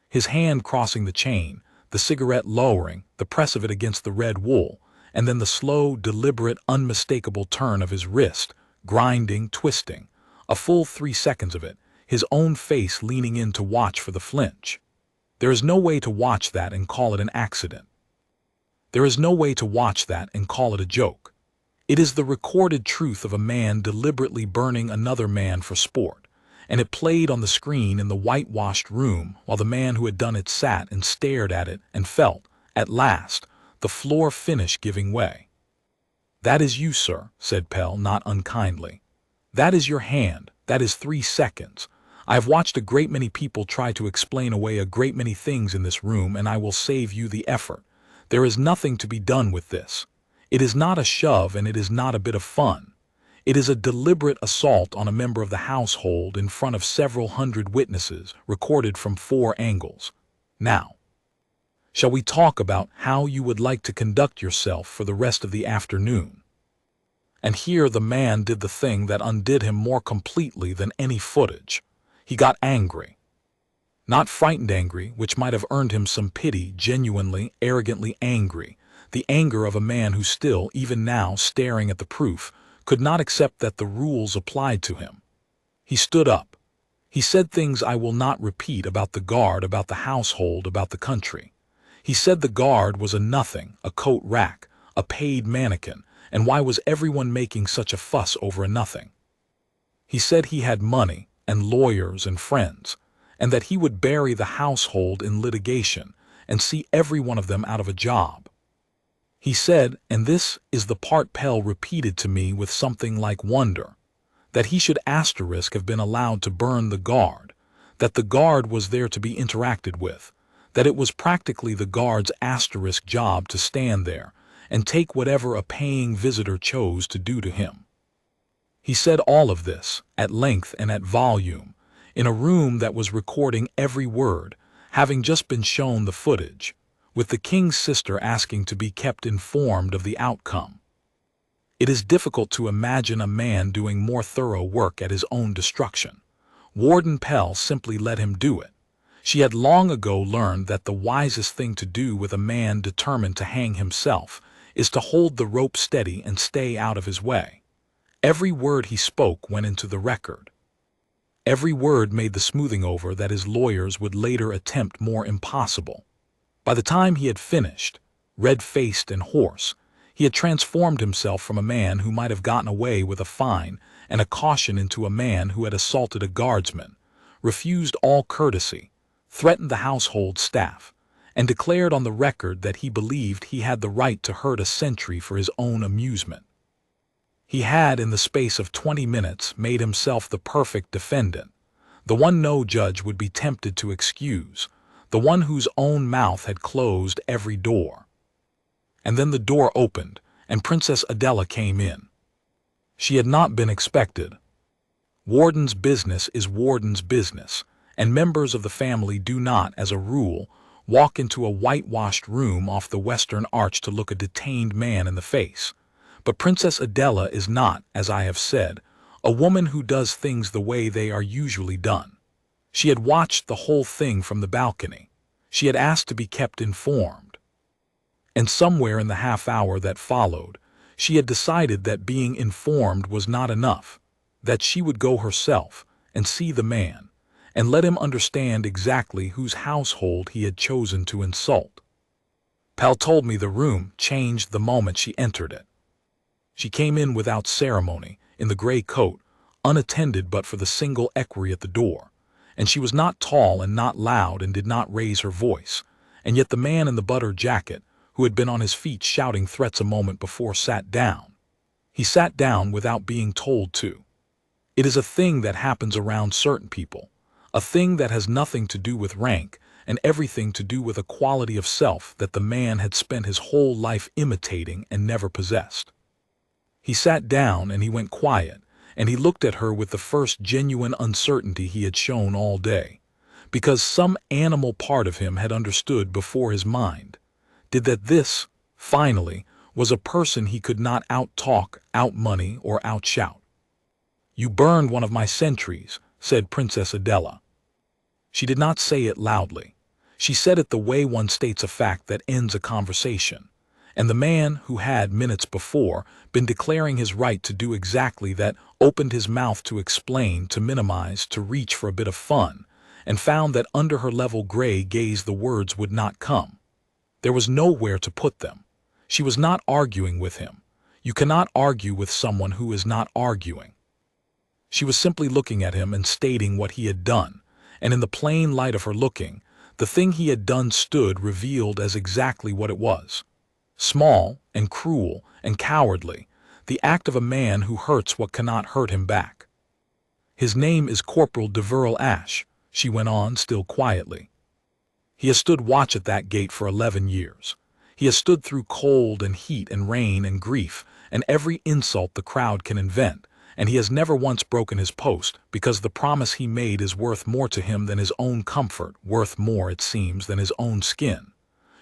His hand crossing the chain, the cigarette lowering, the press of it against the red wool, and then the slow, deliberate, unmistakable turn of his wrist, grinding, twisting, a full 3 seconds of it, his own face leaning in to watch for the flinch. There is no way to watch that and call it an accident. There is no way to watch that and call it a joke. It is the recorded truth of a man deliberately burning another man for sport, and it played on the screen in the whitewashed room while the man who had done it sat and stared at it and felt, at last, the floor finish giving way. "That is you, sir," said Pell, not unkindly. "That is your hand. That is 3 seconds. I have watched a great many people try to explain away a great many things in this room, and I will save you the effort. There is nothing to be done with this. It is not a shove, and it is not a bit of fun. It is a deliberate assault on a member of the household in front of several hundred witnesses, recorded from 4 angles. Now, shall we talk about how you would like to conduct yourself for the rest of the afternoon? And here the man did the thing that undid him more completely than any footage. He got angry. Not frightened angry, which might have earned him some pity, genuinely, arrogantly angry, the anger of a man who still, even now, staring at the proof, could not accept that the rules applied to him. He stood up. He said things I will not repeat about the guard, about the household, about the country. He said the guard was a nothing, a coat rack, a paid mannequin, and why was everyone making such a fuss over a nothing? He said he had money, and lawyers and friends, and that he would bury the household in litigation and see every one of them out of a job. He said, and this is the part Pell repeated to me with something like wonder, that he should have been allowed to burn the guard, that the guard was there to be interacted with, that it was practically the guard's job to stand there and take whatever a paying visitor chose to do to him. He said all of this, at length and at volume, in a room that was recording every word, having just been shown the footage, with the king's sister asking to be kept informed of the outcome. It is difficult to imagine a man doing more thorough work at his own destruction. Warden Pell simply let him do it. She had long ago learned that the wisest thing to do with a man determined to hang himself is to hold the rope steady and stay out of his way. Every word he spoke went into the record. Every word made the smoothing over that his lawyers would later attempt more impossible. By the time he had finished, red-faced and hoarse, he had transformed himself from a man who might have gotten away with a fine and a caution into a man who had assaulted a guardsman, refused all courtesy, threatened the household staff, and declared on the record that he believed he had the right to hurt a sentry for his own amusement. He had, in the space of 20 minutes, made himself the perfect defendant, the one no judge would be tempted to excuse, the one whose own mouth had closed every door. And then the door opened, and Princess Adela came in. She had not been expected. Warden's business is warden's business, and members of the family do not, as a rule, walk into a whitewashed room off the western arch to look a detained man in the face. But Princess Adela is not, as I have said, a woman who does things the way they are usually done. She had watched the whole thing from the balcony. She had asked to be kept informed. And somewhere in the half-hour that followed, she had decided that being informed was not enough, that she would go herself and see the man, and let him understand exactly whose household he had chosen to insult. Pell told me the room changed the moment she entered it. She came in without ceremony, in the gray coat, unattended but for the single equerry at the door, and she was not tall and not loud and did not raise her voice, and yet the man in the butter jacket, who had been on his feet shouting threats a moment before, sat down. He sat down without being told to. It is a thing that happens around certain people, a thing that has nothing to do with rank and everything to do with a quality of self that the man had spent his whole life imitating and never possessed. He sat down and he went quiet, and he looked at her with the first genuine uncertainty he had shown all day, because some animal part of him had understood before his mind did that this, finally, was a person he could not out-talk, out-money, or out-shout. "You burned one of my sentries," said Princess Adela. She did not say it loudly. She said it the way one states a fact that ends a conversation. And the man who had, minutes before, been declaring his right to do exactly that opened his mouth to explain, to minimize, to reach for a bit of fun, and found that under her level gray gaze the words would not come. There was nowhere to put them. She was not arguing with him. You cannot argue with someone who is not arguing. She was simply looking at him and stating what he had done, and in the plain light of her looking, the thing he had done stood revealed as exactly what it was. Small and cruel and cowardly, the act of a man who hurts what cannot hurt him back. His name is Corporal Deverel Ash, she went on, still quietly. He has stood watch at that gate for 11 years. He has stood through cold and heat and rain and grief and every insult the crowd can invent, and he has never once broken his post, because the promise he made is worth more to him than his own comfort, worth more, it seems, than his own skin.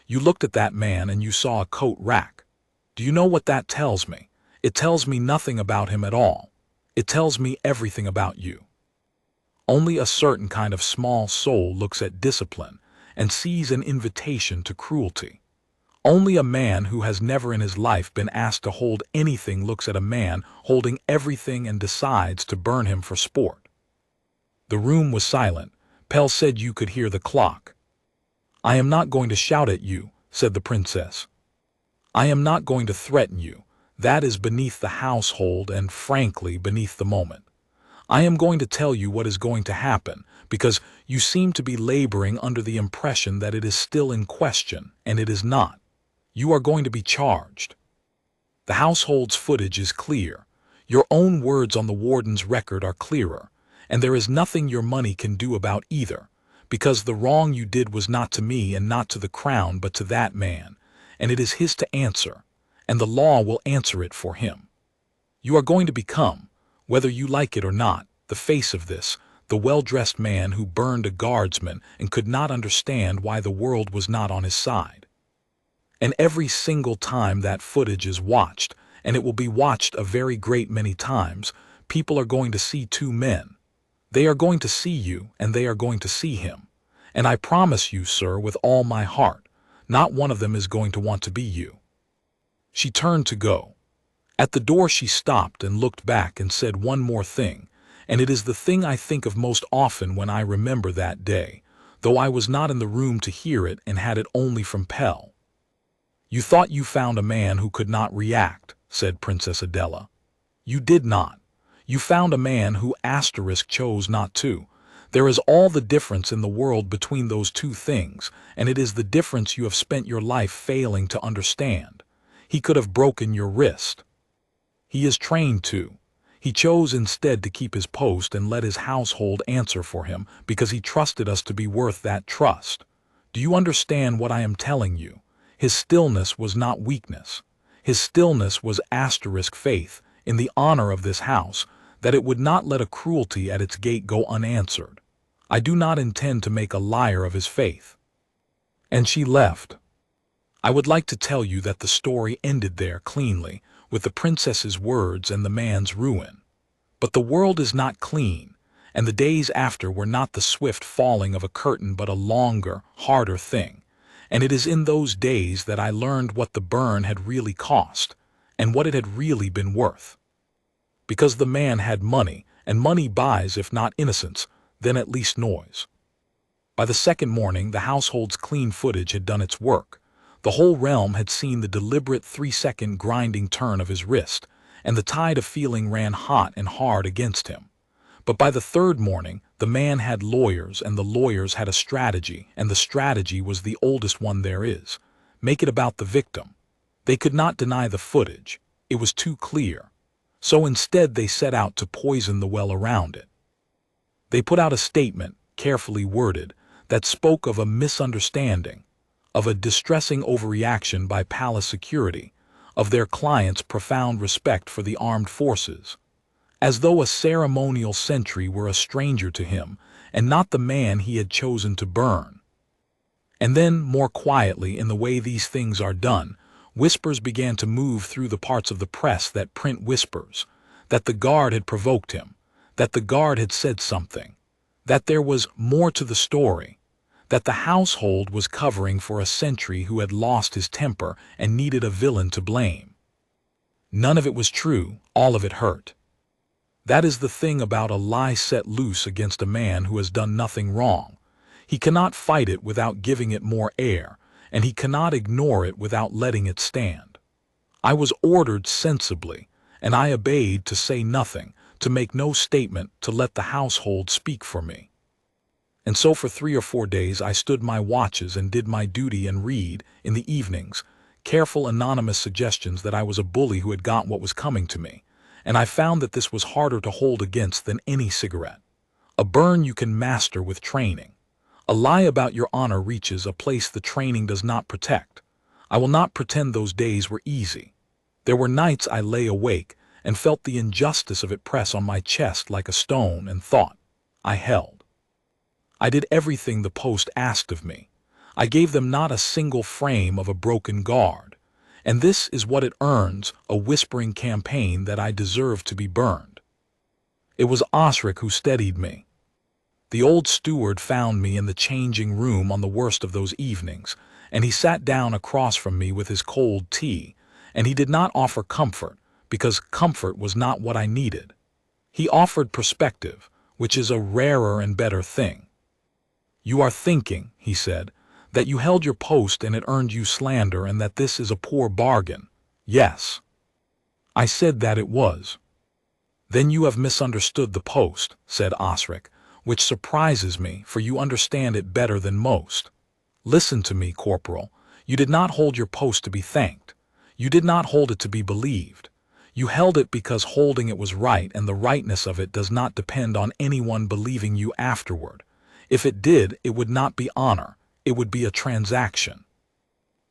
You looked at that man and you saw a coat rack. Do you know what that tells me? It tells me nothing about him at all. It tells me everything about you. Only a certain kind of small soul looks at discipline and sees an invitation to cruelty. Only a man who has never in his life been asked to hold anything looks at a man holding everything and decides to burn him for sport. The room was silent. Pell said you could hear the clock. "I am not going to shout at you," said the princess. "I am not going to threaten you. That is beneath the household and, frankly, beneath the moment. I am going to tell you what is going to happen, because you seem to be laboring under the impression that it is still in question, and it is not. You are going to be charged. The household's footage is clear. Your own words on the warden's record are clearer, and there is nothing your money can do about either, because the wrong you did was not to me and not to the crown but to that man, and it is his to answer, and the law will answer it for him. You are going to become, whether you like it or not, the face of this, the well-dressed man who burned a guardsman and could not understand why the world was not on his side. And every single time that footage is watched, and it will be watched a very great many times, people are going to see two men. They are going to see you, and they are going to see him. And I promise you, sir, with all my heart, not one of them is going to want to be you." She turned to go. At the door she stopped and looked back and said one more thing, and it is the thing I think of most often when I remember that day, though I was not in the room to hear it and had it only from Pell. "You thought you found a man who could not react," said Princess Adela. "You did not. You found a man who chose not to. There is all the difference in the world between those two things, and it is the difference you have spent your life failing to understand. He could have broken your wrist. He is trained to. He chose instead to keep his post and let his household answer for him because he trusted us to be worth that trust. Do you understand what I am telling you? His stillness was not weakness. His stillness was faith in the honor of this house, that it would not let a cruelty at its gate go unanswered. I do not intend to make a liar of his faith." And she left. I would like to tell you that the story ended there cleanly, with the princess's words and the man's ruin. But the world is not clean, and the days after were not the swift falling of a curtain but a longer, harder thing. And it is in those days that I learned what the burn had really cost, and what it had really been worth. Because the man had money, and money buys, if not innocence, then at least noise. By the second morning, the household's clean footage had done its work. The whole realm had seen the deliberate 3-second grinding turn of his wrist, and the tide of feeling ran hot and hard against him. But by the third morning, the man had lawyers, and the lawyers had a strategy, and the strategy was the oldest one there is. Make it about the victim. They could not deny the footage. It was too clear. So instead they set out to poison the well around it. They put out a statement, carefully worded, that spoke of a misunderstanding, of a distressing overreaction by palace security, of their client's profound respect for the armed forces, as though a ceremonial sentry were a stranger to him and not the man he had chosen to burn. And then, more quietly, in the way these things are done, whispers began to move through the parts of the press that print whispers, that the guard had provoked him, that the guard had said something, that there was more to the story, that the household was covering for a sentry who had lost his temper and needed a villain to blame. None of it was true, all of it hurt. That is the thing about a lie set loose against a man who has done nothing wrong. He cannot fight it without giving it more air, and he cannot ignore it without letting it stand. I was ordered sensibly, and I obeyed to say nothing, to make no statement, to let the household speak for me. And so for 3 or 4 days I stood my watches and did my duty and read, in the evenings, careful anonymous suggestions that I was a bully who had got what was coming to me, and I found that this was harder to hold against than any cigarette. A burn you can master with training. A lie about your honor reaches a place the training does not protect. I will not pretend those days were easy. There were nights I lay awake and felt the injustice of it press on my chest like a stone and thought. I held. I did everything the post asked of me. I gave them not a single frame of a broken guard. And this is what it earns, a whispering campaign that I deserve to be burned. It was Osric who steadied me. The old steward found me in the changing room on the worst of those evenings, and he sat down across from me with his cold tea, and he did not offer comfort, because comfort was not what I needed. He offered perspective, which is a rarer and better thing. "You are thinking," he said, "that you held your post and it earned you slander and that this is a poor bargain." Yes. I said that it was. "Then you have misunderstood the post," said Osric, "which surprises me, for you understand it better than most. Listen to me, Corporal. You did not hold your post to be thanked. You did not hold it to be believed. You held it because holding it was right, and the rightness of it does not depend on anyone believing you afterward. If it did, it would not be honor. It would be a transaction.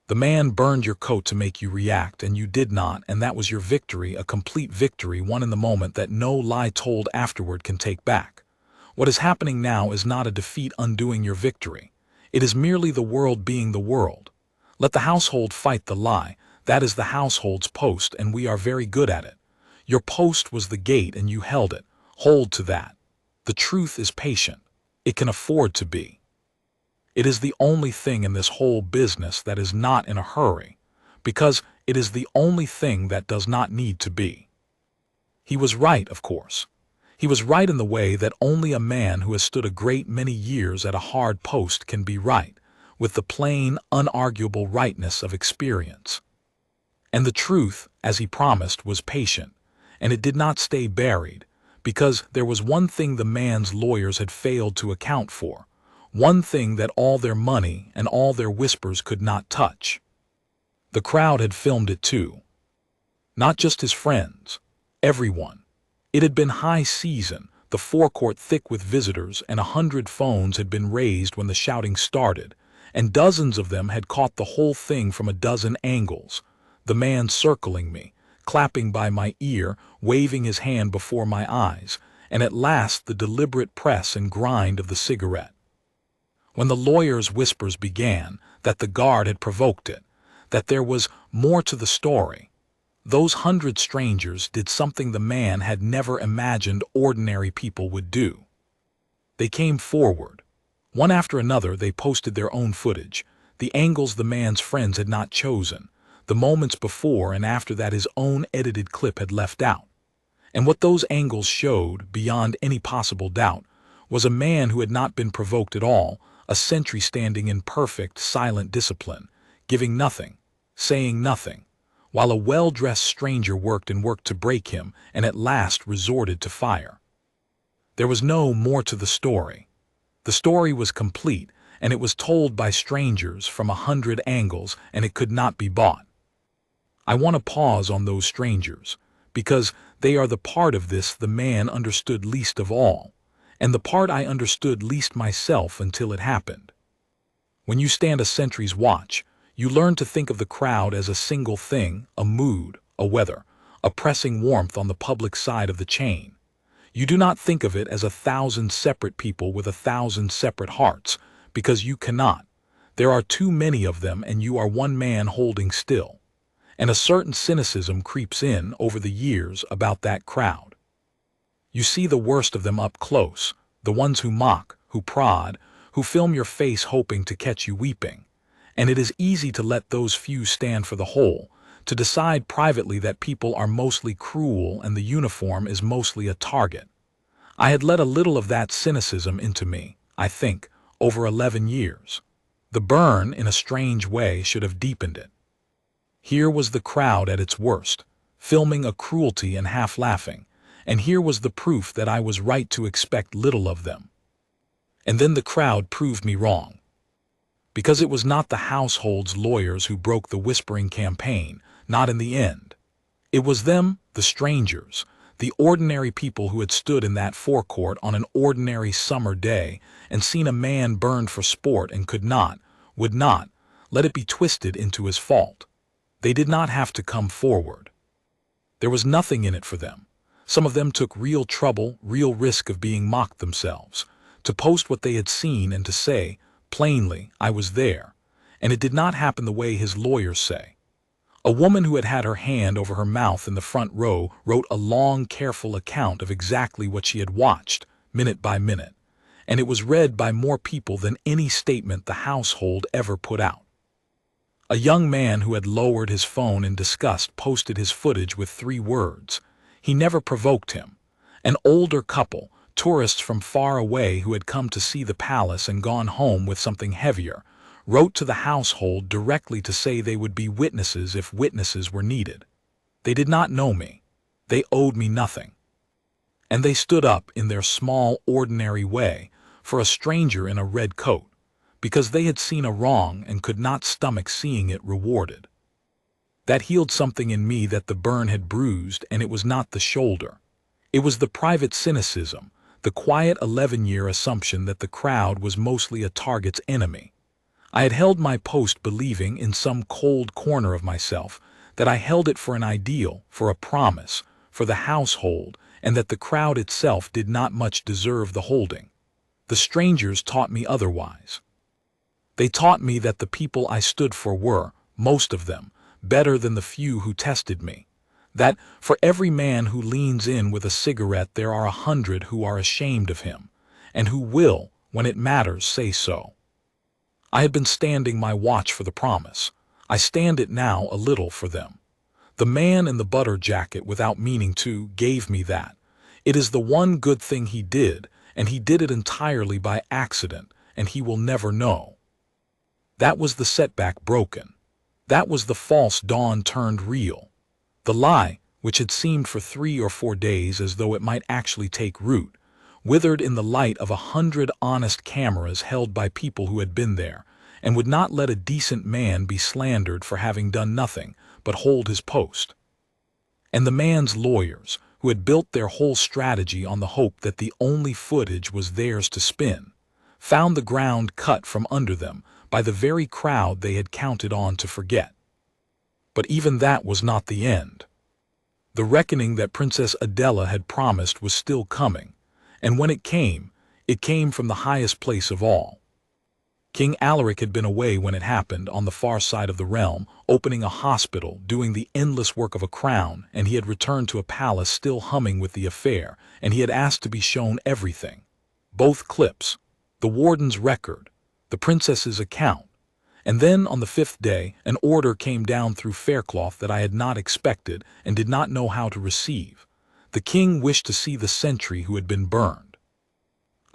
The man burned your coat to make you react, and you did not, and that was your victory, a complete victory, one in the moment that no lie told afterward can take back. What is happening now is not a defeat undoing your victory. It is merely the world being the world. Let the household fight the lie. That is the household's post, and we are very good at it. Your post was the gate, and you held it. Hold to that. The truth is patient. It can afford to be. It is the only thing in this whole business that is not in a hurry, because it is the only thing that does not need to be. He was right, of course. He was right in the way that only a man who has stood a great many years at a hard post can be right, with the plain, unarguable rightness of experience. And the truth, as he promised, was patient, and it did not stay buried, because there was one thing the man's lawyers had failed to account for, one thing that all their money and all their whispers could not touch. The crowd had filmed it too. Not just his friends, everyone. It had been high season, the forecourt thick with visitors, and 100 phones had been raised when the shouting started, and dozens of them had caught the whole thing from a dozen angles. The man circling me, clapping by my ear, waving his hand before my eyes, and at last the deliberate press and grind of the cigarette. When the lawyer's whispers began, that the guard had provoked it, that there was more to the story, those 100 strangers did something the man had never imagined ordinary people would do. They came forward. One after another they posted their own footage, the angles the man's friends had not chosen, the moments before and after that his own edited clip had left out. And what those angles showed, beyond any possible doubt, was a man who had not been provoked at all, a sentry standing in perfect, silent discipline, giving nothing, saying nothing, while a well-dressed stranger worked and worked to break him and at last resorted to fire. There was no more to the story. The story was complete, and it was told by strangers from 100 angles, and it could not be bought. I want to pause on those strangers, because they are the part of this the man understood least of all, and the part I understood least myself until it happened. When you stand a sentry's watch, you learn to think of the crowd as a single thing, a mood, a weather, a pressing warmth on the public side of the chain. You do not think of it as 1,000 separate people with 1,000 separate hearts, because you cannot. There are too many of them, and you are one man holding still. And a certain cynicism creeps in over the years about that crowd. You see the worst of them up close, the ones who mock, who prod, who film your face hoping to catch you weeping. And it is easy to let those few stand for the whole, to decide privately that people are mostly cruel and the uniform is mostly a target. I had let a little of that cynicism into me, I think, over 11 years. The burn, in a strange way, should have deepened it. Here was the crowd at its worst, filming a cruelty and half laughing, and here was the proof that I was right to expect little of them. And then the crowd proved me wrong. Because it was not the household's lawyers who broke the whispering campaign, not in the end. It was them, the strangers, The ordinary people who had stood in that forecourt on an ordinary summer day and seen a man burned for sport and could not, would not, let it be twisted into his fault. They did not have to come forward. There was nothing in it for them. Some of them took real trouble, real risk of being mocked themselves, to post what they had seen and to say, plainly, I was there, and it did not happen the way his lawyers say. A woman who had had her hand over her mouth in the front row wrote a long, careful account of exactly what she had watched, minute by minute, and it was read by more people than any statement the household ever put out. A young man who had lowered his phone in disgust posted his footage with 3 words. He never provoked him. An older couple, tourists from far away who had come to see the palace and gone home with something heavier, wrote to the household directly to say they would be witnesses if witnesses were needed. They did not know me. They owed me nothing. And they stood up in their small, ordinary way for a stranger in a red coat, because they had seen a wrong and could not stomach seeing it rewarded. That healed something in me that the burn had bruised, and it was not the shoulder. It was the private cynicism, the quiet 11-year assumption that the crowd was mostly a target's enemy. I had held my post believing in some cold corner of myself that I held it for an ideal, for a promise, for the household, and that the crowd itself did not much deserve the holding. The strangers taught me otherwise. They taught me that the people I stood for were, most of them, better than the few who tested me. That for every man who leans in with a cigarette there are 100 who are ashamed of him, and who will, when it matters, say so. I had been standing my watch for the promise. I stand it now a little for them. The man in the butter jacket, without meaning to, gave me that. It is the one good thing he did, and he did it entirely by accident, and he will never know. That was the setback broken. That was the false dawn turned real. The lie, which had seemed for 3 or 4 days as though it might actually take root, withered in the light of 100 honest cameras held by people who had been there, and would not let a decent man be slandered for having done nothing but hold his post. And the man's lawyers, who had built their whole strategy on the hope that the only footage was theirs to spin, found the ground cut from under them by the very crowd they had counted on to forget. But even that was not the end. The reckoning that Princess Adela had promised was still coming, and when it came from the highest place of all. King Alaric had been away when it happened, on the far side of the realm, opening a hospital, doing the endless work of a crown, and he had returned to a palace still humming with the affair, and he had asked to be shown everything. Both clips, the warden's record, the princess's account, and then on the 5th day an order came down through Faircloth that I had not expected and did not know how to receive. The king wished to see the sentry who had been burned.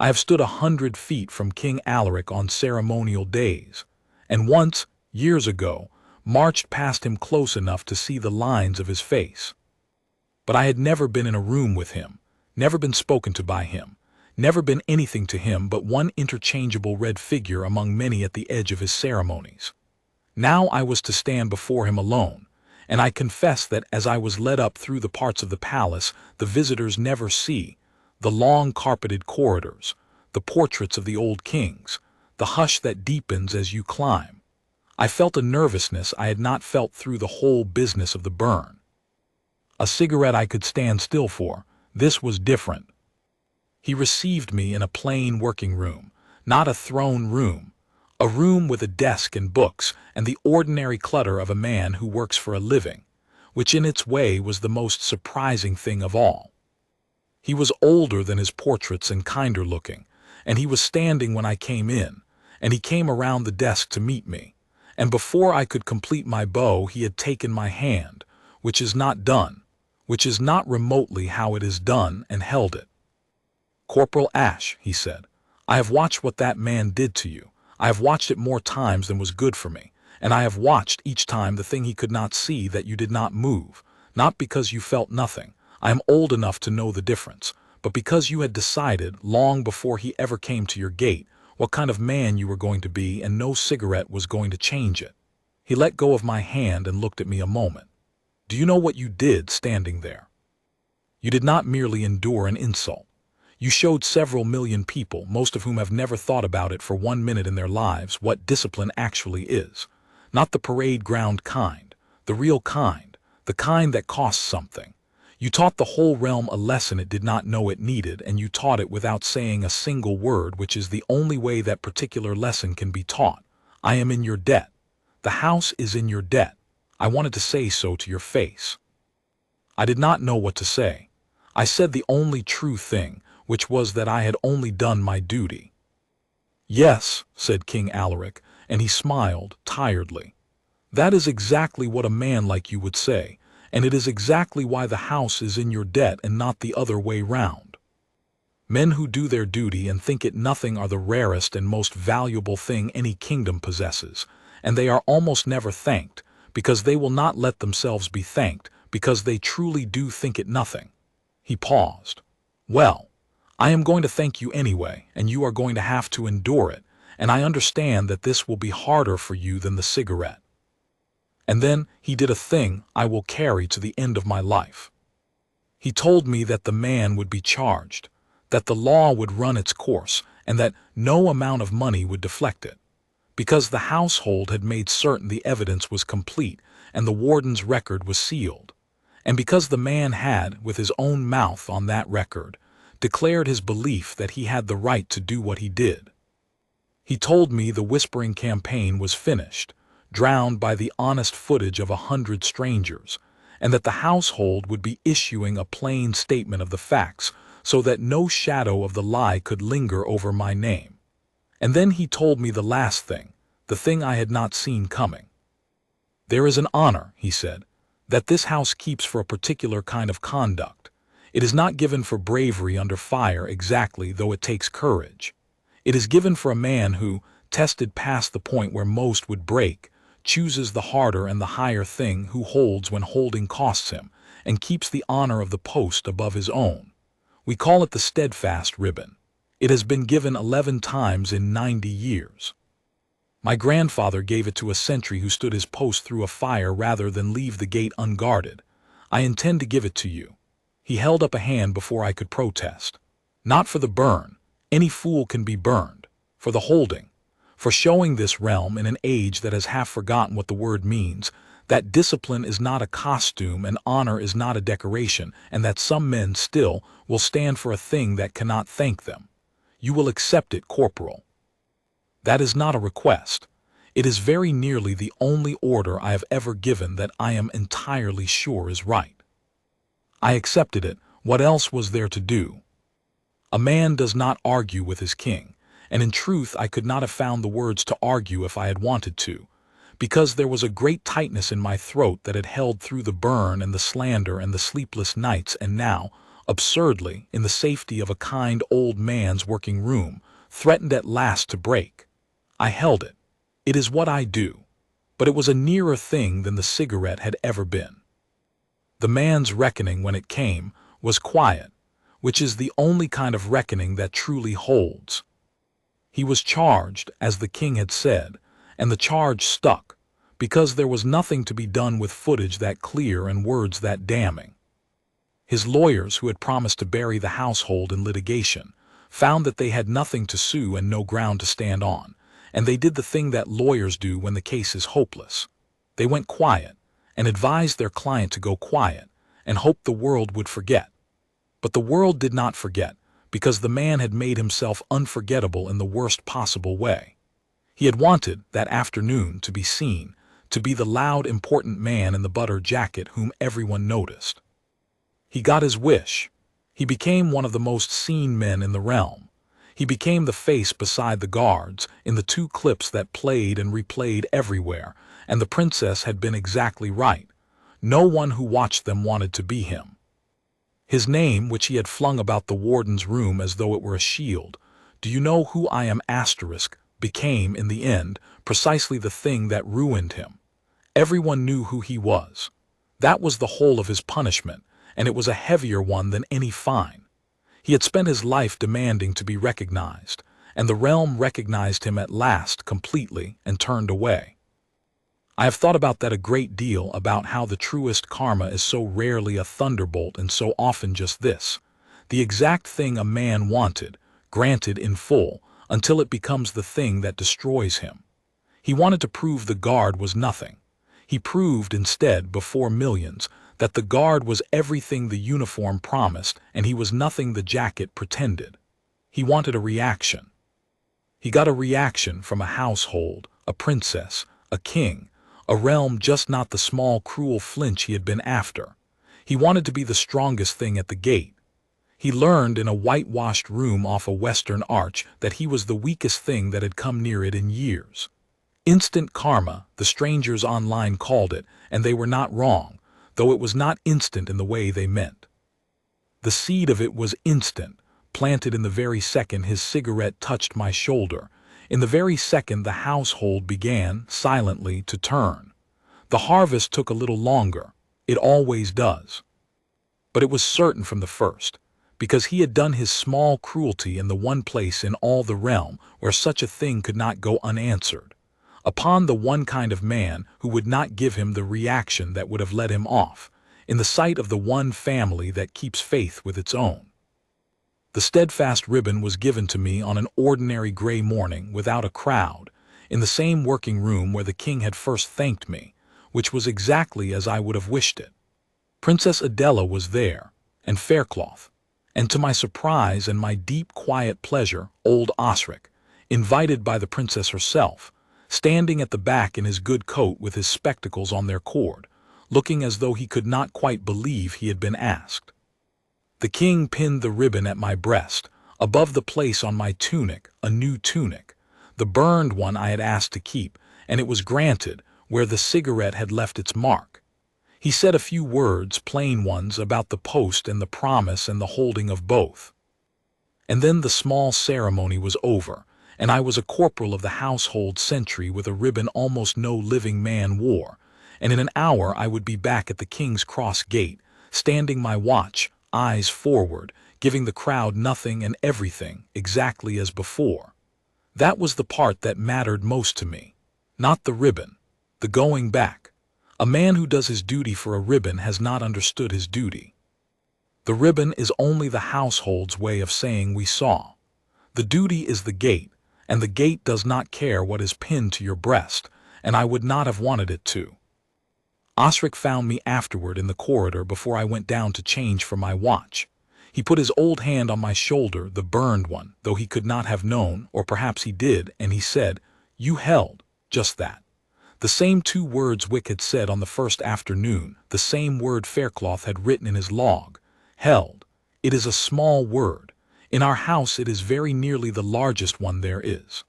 I have stood 100 feet from King Alaric on ceremonial days, and once, years ago, marched past him close enough to see the lines of his face. But I had never been in a room with him, never been spoken to by him, never been anything to him but one interchangeable red figure among many at the edge of his ceremonies. Now I was to stand before him alone, and I confess that as I was led up through the parts of the palace the visitors never see, the long carpeted corridors, the portraits of the old kings, the hush that deepens as you climb, I felt a nervousness I had not felt through the whole business of the burn. A cigarette I could stand still for. This was different. He received me in a plain working room, not a throne room, a room with a desk and books and the ordinary clutter of a man who works for a living, which in its way was the most surprising thing of all. He was older than his portraits and kinder looking, and he was standing when I came in, and he came around the desk to meet me, and before I could complete my bow he had taken my hand, which is not done, which is not remotely how it is done, and held it. "Corporal Ash," he said, "I have watched what that man did to you. I have watched it more times than was good for me, and I have watched each time the thing he could not see, that you did not move, not because you felt nothing. I am old enough to know the difference, but because you had decided, long before he ever came to your gate, what kind of man you were going to be, and no cigarette was going to change it." He let go of my hand and looked at me a moment. "Do you know what you did standing there?" You did not merely endure an insult. You showed several million people, most of whom have never thought about it for 1 minute in their lives, what discipline actually is. Not the parade ground kind, the real kind, the kind that costs something. You taught the whole realm a lesson it did not know it needed, and you taught it without saying a single word, which is the only way that particular lesson can be taught. I am in your debt. The house is in your debt. I wanted to say so to your face. I did not know what to say. I said the only true thing, which was that I had only done my duty. Yes, said King Alaric, and he smiled tiredly. That is exactly what a man like you would say, and it is exactly why the house is in your debt and not the other way round. Men who do their duty and think it nothing are the rarest and most valuable thing any kingdom possesses, and they are almost never thanked, because they will not let themselves be thanked, because they truly do think it nothing. He paused. Well, I am going to thank you anyway, and you are going to have to endure it, and I understand that this will be harder for you than the cigarette. And then he did a thing I will carry to the end of my life. He told me that the man would be charged, that the law would run its course, and that no amount of money would deflect it, because the household had made certain the evidence was complete and the warden's record was sealed, and because the man had, with his own mouth on that record, declared his belief that he had the right to do what he did. He told me the whispering campaign was finished, drowned by the honest footage of 100 strangers, and that the household would be issuing a plain statement of the facts so that no shadow of the lie could linger over my name. And then he told me the last thing, the thing I had not seen coming. There is an honor, he said, that this house keeps for a particular kind of conduct. It is not given for bravery under fire exactly, though it takes courage. It is given for a man who, tested past the point where most would break, chooses the harder and the higher thing, who holds when holding costs him, and keeps the honor of the post above his own. We call it the steadfast ribbon. It has been given 11 times in 90 years. My grandfather gave it to a sentry who stood his post through a fire rather than leave the gate unguarded. I intend to give it to you. He held up a hand before I could protest. Not for the burn. Any fool can be burned. For the holding. For showing this realm in an age that has half forgotten what the word means, that discipline is not a costume and honor is not a decoration, and that some men still will stand for a thing that cannot thank them. You will accept it, Corporal. That is not a request. It is very nearly the only order I have ever given that I am entirely sure is right. I accepted it. What else was there to do? A man does not argue with his king, and in truth I could not have found the words to argue if I had wanted to, because there was a great tightness in my throat that had held through the burn and the slander and the sleepless nights, and now, absurdly, in the safety of a kind old man's working room, threatened at last to break. I held it. It is what I do. But it was a nearer thing than the cigarette had ever been. The man's reckoning, when it came, was quiet, which is the only kind of reckoning that truly holds. He was charged, as the king had said, and the charge stuck, because there was nothing to be done with footage that clear and words that damning. His lawyers, who had promised to bury the household in litigation, found that they had nothing to sue and no ground to stand on, and they did the thing that lawyers do when the case is hopeless. They went quiet, and advised their client to go quiet, and hoped the world would forget. But the world did not forget, because the man had made himself unforgettable in the worst possible way. He had wanted, that afternoon, to be seen, to be the loud, important man in the butter jacket whom everyone noticed. He got his wish. He became one of the most seen men in the realm. He became the face beside the guards, in the 2 clips that played and replayed everywhere, and the princess had been exactly right. No one who watched them wanted to be him. His name, which he had flung about the warden's room as though it were a shield, "Do you know who I am?" became, in the end, precisely the thing that ruined him. Everyone knew who he was. That was the whole of his punishment, and it was a heavier one than any fine. He had spent his life demanding to be recognized, and the realm recognized him at last completely and turned away. I have thought about that a great deal, about how the truest karma is so rarely a thunderbolt and so often just this: the exact thing a man wanted, granted in full, until it becomes the thing that destroys him. He wanted to prove the guard was nothing. He proved instead, before millions, that the guard was everything the uniform promised, and he was nothing the jacket pretended. He wanted a reaction. He got a reaction from a household, a princess, a king, a realm, just not the small, cruel flinch he had been after. He wanted to be the strongest thing at the gate. He learned in a whitewashed room off a western arch that he was the weakest thing that had come near it in years. Instant karma, the strangers online called it, and they were not wrong, though it was not instant in the way they meant. The seed of it was instant, planted in the very second his cigarette touched my shoulder. In the very second the household began, silently, to turn. The harvest took a little longer. It always does. But it was certain from the first, because he had done his small cruelty in the one place in all the realm where such a thing could not go unanswered, upon the one kind of man who would not give him the reaction that would have let him off, in the sight of the one family that keeps faith with its own. The steadfast ribbon was given to me on an ordinary gray morning, without a crowd, in the same working room where the king had first thanked me, which was exactly as I would have wished it. Princess Adela was there, and Faircloth, and to my surprise and my deep quiet pleasure, old Osric, invited by the princess herself, standing at the back in his good coat with his spectacles on their cord, looking as though he could not quite believe he had been asked. The king pinned the ribbon at my breast, above the place on my tunic, a new tunic, the burned one I had asked to keep, and it was granted, where the cigarette had left its mark. He said a few words, plain ones, about the post and the promise and the holding of both. And then the small ceremony was over, and I was a corporal of the household sentry with a ribbon almost no living man wore, and in an hour I would be back at the King's Cross gate, standing my watch, eyes forward, giving the crowd nothing and everything, exactly as before. That was the part that mattered most to me. Not the ribbon, the going back. A man who does his duty for a ribbon has not understood his duty. The ribbon is only the household's way of saying we saw. The duty is the gate, and the gate does not care what is pinned to your breast, and I would not have wanted it to. Osric found me afterward in the corridor before I went down to change for my watch. He put his old hand on my shoulder, the burned one, though he could not have known, or perhaps he did, and he said, "You held," just that. The same 2 words Wick had said on the first afternoon, the same word Faircloth had written in his log. Held. It is a small word. In our house it is very nearly the largest one there is.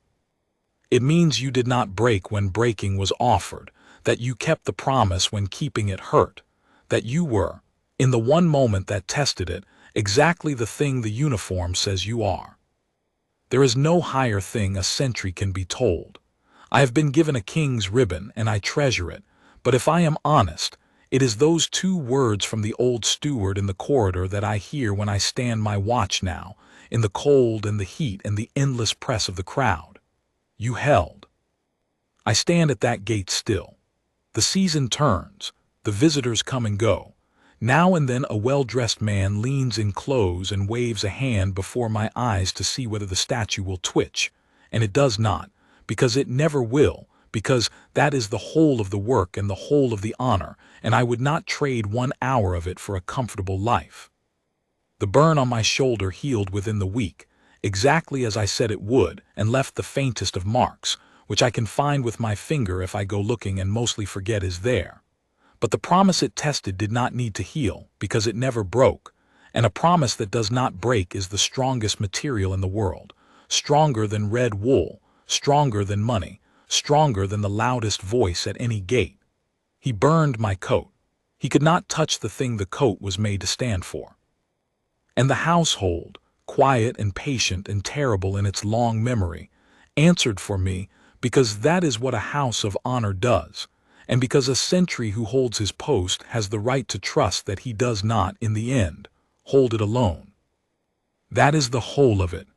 It means you did not break when breaking was offered, that you kept the promise when keeping it hurt, that you were, in the one moment that tested it, exactly the thing the uniform says you are. There is no higher thing a sentry can be told. I have been given a king's ribbon, and I treasure it, but if I am honest, it is those 2 words from the old steward in the corridor that I hear when I stand my watch now, in the cold and the heat and the endless press of the crowd. You held. I stand at that gate still. The season turns, the visitors come and go. Now and then a well-dressed man leans in close and waves a hand before my eyes to see whether the statue will twitch, and it does not, because it never will, because that is the whole of the work and the whole of the honor, and I would not trade 1 hour of it for a comfortable life. The burn on my shoulder healed within the week, exactly as I said it would, and left the faintest of marks, which I can find with my finger if I go looking and mostly forget is there. But the promise it tested did not need to heal, because it never broke, and a promise that does not break is the strongest material in the world, stronger than red wool, stronger than money, stronger than the loudest voice at any gate. He burned my coat. He could not touch the thing the coat was made to stand for. And the household, quiet and patient and terrible in its long memory, answered for me, because that is what a house of honor does, and because a sentry who holds his post has the right to trust that he does not, in the end, hold it alone. That is the whole of it.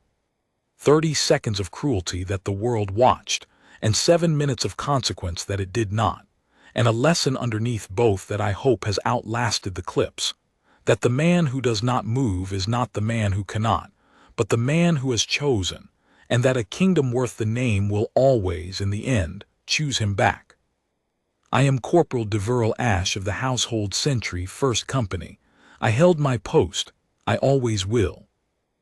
30 seconds of cruelty that the world watched, and 7 minutes of consequence that it did not. and a lesson underneath both that I hope has outlasted the clips, that the man who does not move is not the man who cannot, but the man who has chosen, and that a kingdom worth the name will always, in the end, choose him back. I am Corporal Deverel Ash of the Household Sentry, 1st Company. I held my post. I always will.